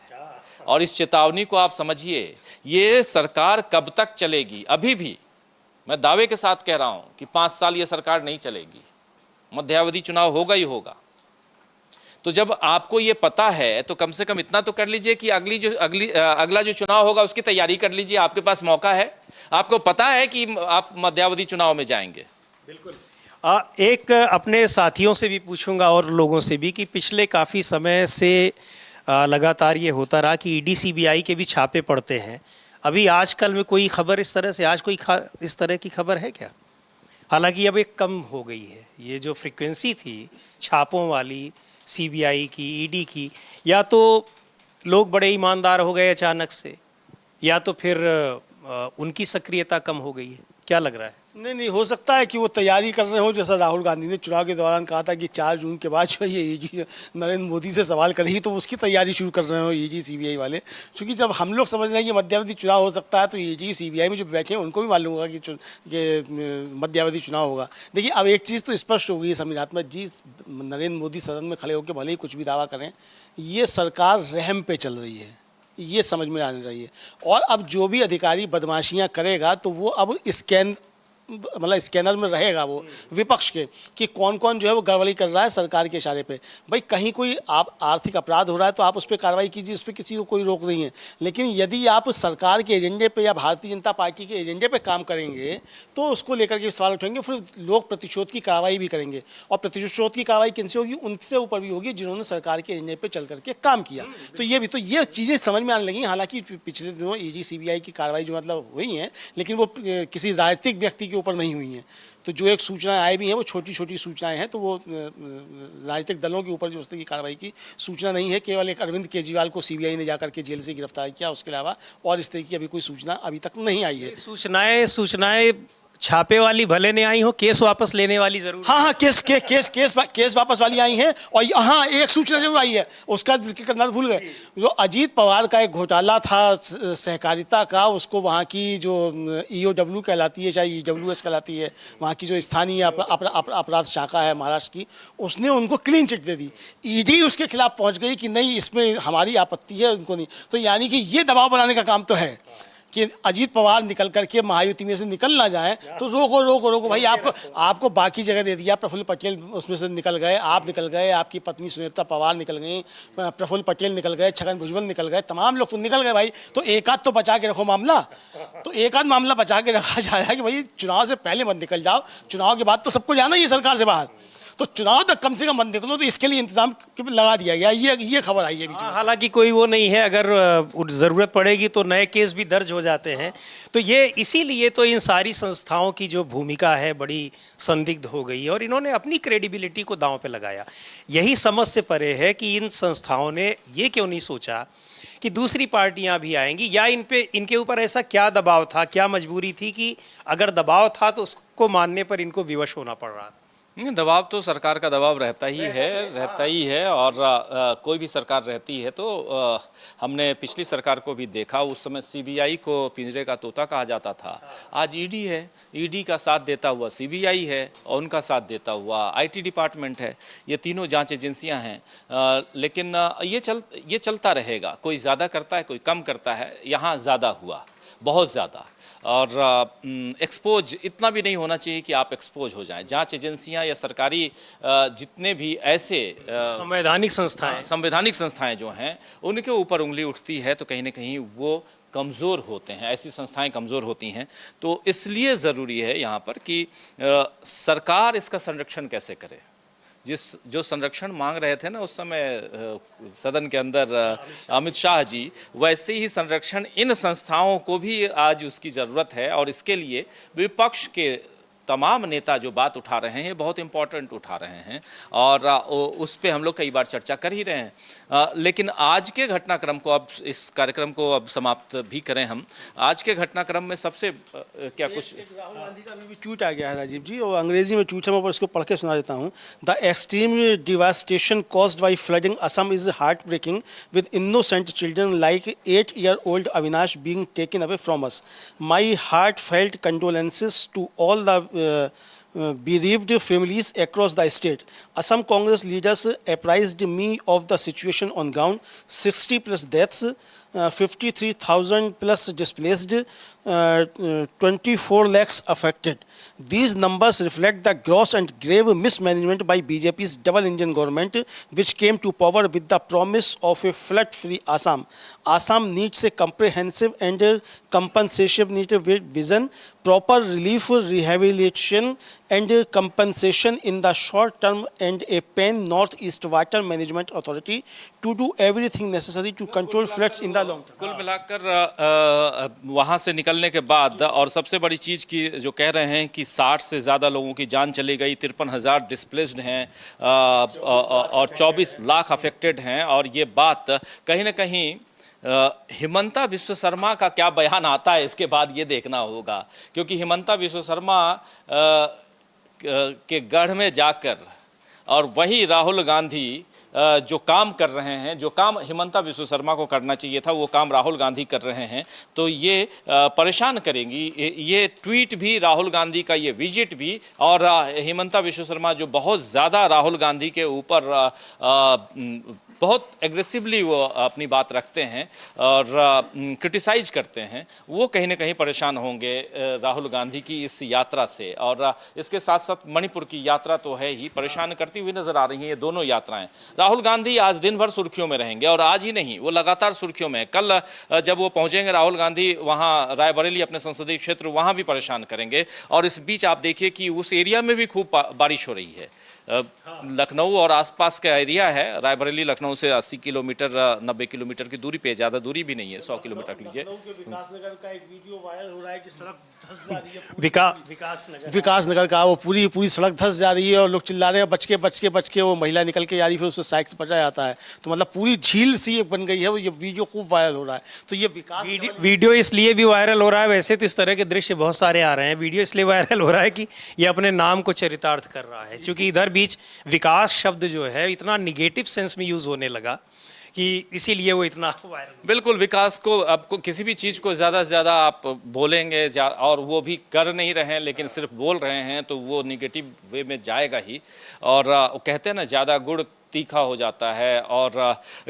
S1: और इस चेतावनी को आप समझिए। ये सरकार कब तक चलेगी? अभी भी मैं दावे के साथ कह रहा हूं कि 5 साल ये सरकार नहीं चलेगी, मध्यावधि चुनाव होगा ही होगा। तो जब आपको ये पता है तो कम से कम इतना तो कर लीजिए कि अगला जो चुनाव होगा उसकी तैयारी कर लीजिए। आपके पास मौका है, आपको पता है कि आप मध्यावधि चुनाव में जाएंगे।
S2: बिल्कुल। एक अपने साथियों से भी पूछूंगा और लोगों से भी कि पिछले काफ़ी समय से लगातार ये होता रहा कि ईडी सीबीआई के भी छापे पड़ते हैं। अभी आजकल में कोई खबर इस तरह से, आज कोई इस तरह की खबर है क्या? हालांकि अब एक कम हो गई है ये जो फ्रीक्वेंसी थी छापों वाली, सीबीआई की, ईडी की, या तो लोग बड़े ईमानदार हो गए अचानक से, या तो फिर उनकी सक्रियता कम हो गई है। क्या लग रहा है?
S3: नहीं, हो सकता है कि वो तैयारी कर रहे हो, जैसा राहुल गांधी ने चुनाव के दौरान कहा था कि 4 जून के बाद जो ये ईडी नरेंद्र मोदी से सवाल करेगी, तो उसकी तैयारी शुरू कर रहे हो ईडी सीबीआई वाले। क्योंकि जब हम लोग समझ रहे हैं कि मध्यावधि चुनाव हो सकता है, तो ईडी सीबीआई में जो बैठे हैं उनको भी मालूम होगा कि मध्यावधि चुनाव होगा। देखिए, अब एक चीज़ तो स्पष्ट हो गई है संविधात्मक जी, नरेंद्र मोदी सदन में खड़े होकर भले ही कुछ भी दावा करें, ये सरकार रहम पे चल रही है, ये समझ में आना चाहिए। और अब जो भी अधिकारी बदमाशियाँ करेगा तो वो अब स्कैनर में रहेगा वो विपक्ष के, कि कौन कौन जो है वो गड़बड़ी कर रहा है सरकार के इशारे पे। भाई कहीं कोई आप आर्थिक अपराध हो रहा है तो आप उस पर कार्रवाई कीजिए, उस पर किसी को कोई रोक नहीं है। लेकिन यदि आप सरकार के एजेंडे पे या भारतीय जनता पार्टी के एजेंडे पे काम करेंगे तो उसको लेकर के सवाल उठेंगे, फिर लोग प्रतिशोध की कार्रवाई भी करेंगे। और प्रतिशोध की कार्रवाई किनसे होगी? उनसे ऊपर भी होगी जिन्होंने सरकार के एजेंडे पर चल करके काम किया। तो ये चीज़ें समझ में आने लगी। हालांकि पिछले दिनों ईडी सीबीआई की कार्रवाई जो मतलब हुई हैं, लेकिन वो किसी राजनीतिक व्यक्ति के ऊपर नहीं हुई हैं। तो जो एक सूचनाएं आई भी हैं वो छोटी छोटी सूचनाएं हैं, तो वो राजनीतिक दलों के ऊपर जो उस तरह की कार्रवाई की सूचना नहीं है। केवल एक अरविंद केजरीवाल को सीबीआई ने जाकर के जेल से गिरफ्तार किया, उसके अलावा और इस तरह की अभी कोई सूचना अभी तक नहीं आई है।
S2: सूचनाएं छापे वाली भले नहीं आई हो, केस वापस लेने वाली जरूर।
S3: हाँ, केस वापस वाली आई हैं। और हाँ, एक सूचना जरूर आई है, उसका जिक्र करना भूल गए। जो अजीत पवार का एक घोटाला था सहकारिता का, उसको वहाँ की जो ईओडब्ल्यू कहलाती है, चाहे ईडब्ल्यूएस कहलाती है, वहाँ की जो स्थानीय अपराध शाखा है महाराष्ट्र की, उसने उनको क्लीन चिट दे दी। ईडी उसके खिलाफ पहुँच गई कि नहीं, इसमें हमारी आपत्ति है, उनको नहीं। तो यानी कि ये दबाव बनाने का काम तो है कि अजीत पवार निकल करके महायुति में से निकल ना जाए, तो रोको भाई। आपको बाकी जगह दे दिया, प्रफुल्ल पटेल उसमें से निकल गए, आप निकल गए, आपकी पत्नी सुनीता पवार निकल गई, प्रफुल्ल पटेल निकल गए, छगन भुजबल निकल गए, तमाम लोग तो निकल गए भाई। तो एक आध तो बचा के रखो मामला, तो एक आध मामला बचा के रखा जाए कि भाई चुनाव से पहले मत निकल जाओ, चुनाव के बाद तो सबको जाना ही है सरकार से बाहर, तो चुनाव तक कम से कम मत निकलो। तो इसके लिए इंतजाम लगा दिया गया, ये खबर आई है बीच में।
S2: हालांकि कोई वो नहीं है, अगर ज़रूरत पड़ेगी तो नए केस भी दर्ज हो जाते हैं। तो ये इसीलिए तो इन सारी संस्थाओं की जो भूमिका है बड़ी संदिग्ध हो गई है और इन्होंने अपनी क्रेडिबिलिटी को दांव पे लगाया। यही समझ से परे है कि इन संस्थाओं ने ये क्यों नहीं सोचा कि दूसरी पार्टियां भी आएंगी, या इनके ऊपर ऐसा क्या दबाव था, क्या मजबूरी थी कि अगर दबाव था तो उसको मानने पर इनको विवश होना पड़ रहा था।
S1: नहीं, दबाव तो सरकार का दबाव रहता ही है। और कोई भी सरकार रहती है तो हमने पिछली सरकार को भी देखा, उस समय सीबीआई को पिंजरे का तोता कहा जाता था। आज ईडी है, ईडी का साथ देता हुआ सीबीआई है और उनका साथ देता हुआ आईटी डिपार्टमेंट है। ये तीनों जांच एजेंसियां हैं। लेकिन ये चलता रहेगा। कोई ज़्यादा करता है, कोई कम करता है। यहाँ ज़्यादा हुआ, बहुत ज़्यादा। और एक्सपोज इतना भी नहीं होना चाहिए कि आप एक्सपोज हो जाएं। जांच एजेंसियां या सरकारी जितने भी ऐसे संवैधानिक संस्थाएं जो हैं, उनके ऊपर उंगली उठती है तो कहीं ना कहीं वो कमज़ोर होते हैं, ऐसी संस्थाएं कमज़ोर होती हैं। तो इसलिए ज़रूरी है यहाँ पर कि सरकार इसका संरक्षण कैसे करे। जो संरक्षण मांग रहे थे ना उस समय सदन के अंदर अमित शाह जी, वैसे ही संरक्षण इन संस्थाओं को भी आज उसकी ज़रूरत है। और इसके लिए विपक्ष के तमाम नेता जो बात उठा रहे हैं बहुत इंपॉर्टेंट उठा रहे हैं और उस पे हम लोग कई बार चर्चा कर ही रहे हैं। लेकिन आज के घटनाक्रम को अब इस कार्यक्रम को अब समाप्त भी करें हम। आज के घटनाक्रम में सबसे क्या कुछ
S3: राहुल गांधी का अभी भी ट्वीट आ गया है राजीव जी, और अंग्रेजी में ट्वीट है, मैं इसको पढ़ के सुना देता हूँ। The extreme devastation caused by flooding Assam is heartbreaking with innocent children like 8-year-old Avinash being taken away from us. My heartfelt condolences to all the bereaved families across the state. Assam Congress leaders apprised me of the situation on ground. 60 plus deaths, 53,000 plus displaced, 24 lakhs affected. These numbers reflect the gross and grave mismanagement by BJP's double-engine government, which came to power with the promise of a flood-free Assam. Assam needs a comprehensive and compensative vision, proper relief, rehabilitation, and compensation in the short term, and a Pen Northeast Water Management Authority to do everything necessary to control floods in the long term.
S1: कुल मिलाकर वहाँ से निकलने के बाद और सबसे बड़ी चीज़ की जो कह रहे हैं कि 60 से ज़्यादा लोगों की जान चली गई, 53,000 डिस्प्लेस्ड हैं और 24 लाख अफेक्टेड हैं। और ये बात कहीं ना कहीं हिमंता विश्व शर्मा का क्या बयान आता है इसके बाद ये देखना होगा, क्योंकि हिमंता विश्व शर्मा के गढ़ में जाकर और वही राहुल गांधी जो काम कर रहे हैं, जो काम हिमंता विश्व शर्मा को करना चाहिए था वो काम राहुल गांधी कर रहे हैं, तो ये परेशान करेंगी। ये ट्वीट भी, राहुल गांधी का ये विजिट भी, और हिमंता विश्व शर्मा जो बहुत ज़्यादा राहुल गांधी के ऊपर बहुत एग्रेसिवली वो अपनी बात रखते हैं और क्रिटिसाइज करते हैं, वो कहीं ना कहीं परेशान होंगे राहुल गांधी की इस यात्रा से। और इसके साथ साथ मणिपुर की यात्रा तो है ही, परेशान करती हुई नजर आ रही हैं ये दोनों यात्राएं। राहुल गांधी आज दिन भर सुर्खियों में रहेंगे और आज ही नहीं, वो लगातार सुर्खियों में। कल जब वो पहुंचेंगे राहुल गांधी वहाँ रायबरेली अपने संसदीय क्षेत्र, वहाँ भी परेशान करेंगे। और इस बीच आप देखिए कि उस एरिया में भी खूब बारिश हो रही है। लखनऊ और आसपास का एरिया है, रायबरेली लखनऊ से 80 किलोमीटर 90 किलोमीटर की दूरी पे, ज़्यादा दूरी भी नहीं है, 100 किलोमीटर लीजिए।
S3: विकासनगर का एक वीडियो वायरल हो रहा है कि सड़क धंस जा रही है,
S2: विकासनगर
S3: विकासनगर का वो पूरी सड़क धंस जा रही है और लोग चिल्ला रहे हैं बच के वो महिला निकल के जा रही है, फिर उससे साइड से बचा जाता है। तो मतलब पूरी झील सी बन गई है, वो ये वीडियो खूब वायरल हो रहा है। तो ये
S2: वीडियो इसलिए भी वायरल हो रहा है, वैसे तो इस तरह के दृश्य बहुत सारे आ रहे हैं, वीडियो इसलिए वायरल हो रहा है कि ये अपने नाम को चरितार्थ कर रहा है। क्योंकि इधर बीच विकास शब्द जो है इतना निगेटिव सेंस में यूज होने लगा कि इसीलिए वो इतना वायरल।
S1: बिल्कुल, विकास को आपको किसी भी चीज़ को ज़्यादा से ज़्यादा आप बोलेंगे और वो भी कर नहीं रहे हैं लेकिन सिर्फ बोल रहे हैं, तो वो निगेटिव वे में जाएगा ही। और कहते हैं ना, ज़्यादा गुड़ तीखा हो जाता है। और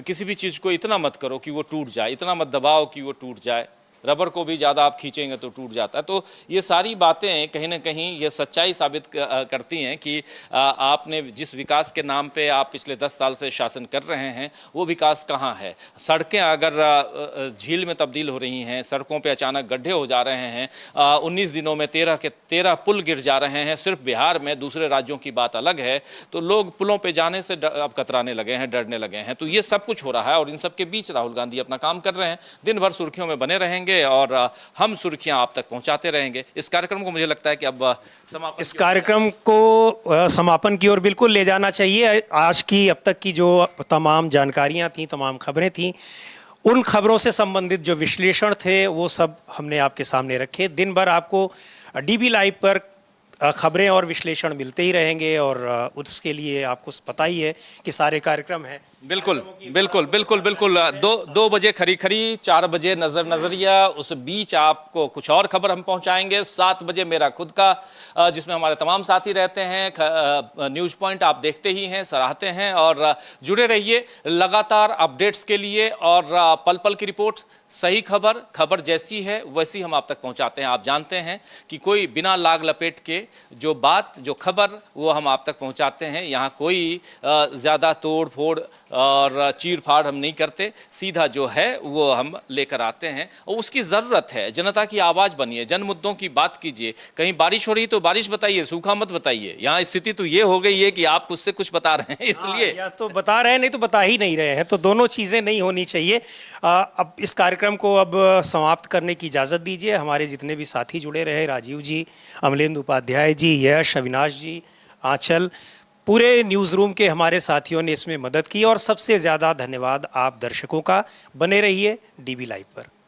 S1: किसी भी चीज़ को इतना मत करो कि वो टूट जाए, इतना मत दबाओ कि वो टूट जाए। रबर को भी ज़्यादा आप खींचेंगे तो टूट जाता है। तो ये सारी बातें कहीं ना कहीं ये सच्चाई साबित करती हैं कि आपने जिस विकास के नाम पे आप पिछले 10 साल से शासन कर रहे हैं, वो विकास कहाँ है। सड़कें अगर झील में तब्दील हो रही हैं, सड़कों पे अचानक गड्ढे हो जा रहे हैं, 19 दिनों में 13 के 13 पुल गिर जा रहे हैं सिर्फ बिहार में, दूसरे राज्यों की बात अलग है। तो लोग पुलों पर जाने से अब कतराने लगे हैं, डरने लगे हैं। तो ये सब कुछ हो रहा है और इन सब के बीच राहुल गांधी अपना काम कर रहे हैं, दिन भर सुर्खियों में बने रहेंगे और हम सुर्खियां आप तक पहुंचाते रहेंगे। इस कार्यक्रम को मुझे लगता है कि अब समापन,
S2: इस कार्यक्रम को समापन की ओर बिल्कुल ले जाना चाहिए। आज की अब तक की जो तमाम जानकारियां थी, तमाम खबरें थी, उन खबरों से संबंधित जो विश्लेषण थे वो सब हमने आपके सामने रखे। दिन भर आपको डीबी लाइव पर खबरें और विश्लेषण मिलते ही रहेंगे और उसके लिए आपको पता ही है कि सारे कार्यक्रम हैं।
S1: बिल्कुल बिल्कुल बिल्कुल बिल्कुल 2 बजे खरी 4 बजे नजरिया, उस बीच आपको कुछ और खबर हम पहुंचाएंगे। 7 बजे मेरा खुद का, जिसमें हमारे तमाम साथी रहते हैं। न्यूज़ पॉइंट आप देखते ही हैं, सराहते हैं और जुड़े रहिए लगातार अपडेट्स के लिए। और पल पल की रिपोर्ट, सही खबर जैसी है वैसी हम आप तक पहुंचाते हैं। आप जानते हैं कि कोई बिना लाग लपेट के जो खबर वो हम आप तक पहुंचाते हैं। यहाँ कोई ज़्यादा तोड़ फोड़ और चीर फाड़ हम नहीं करते, सीधा जो है वो हम लेकर आते हैं और उसकी ज़रूरत है। जनता की आवाज़ बनिए, जन मुद्दों की बात कीजिए। कहीं बारिश हो रही तो बारिश बताइए, सूखा मत बताइए। यहाँ स्थिति तो ये हो गई है कि आप खुद से कुछ बता रहे हैं, इसलिए
S2: या तो बता रहे हैं, नहीं तो बता ही नहीं रहे हैं, तो दोनों चीज़ें नहीं होनी चाहिए। अब इस कार्यक्रम को अब समाप्त करने की इजाज़त दीजिए। हमारे जितने भी साथी जुड़े रहे, राजीव जी, अमलेंदु उपाध्याय जी, यश, अविनाश जी, आंचल, पूरे न्यूज़ रूम के हमारे साथियों ने इसमें मदद की, और सबसे ज़्यादा धन्यवाद आप दर्शकों का। बने रहिए DB लाइव पर।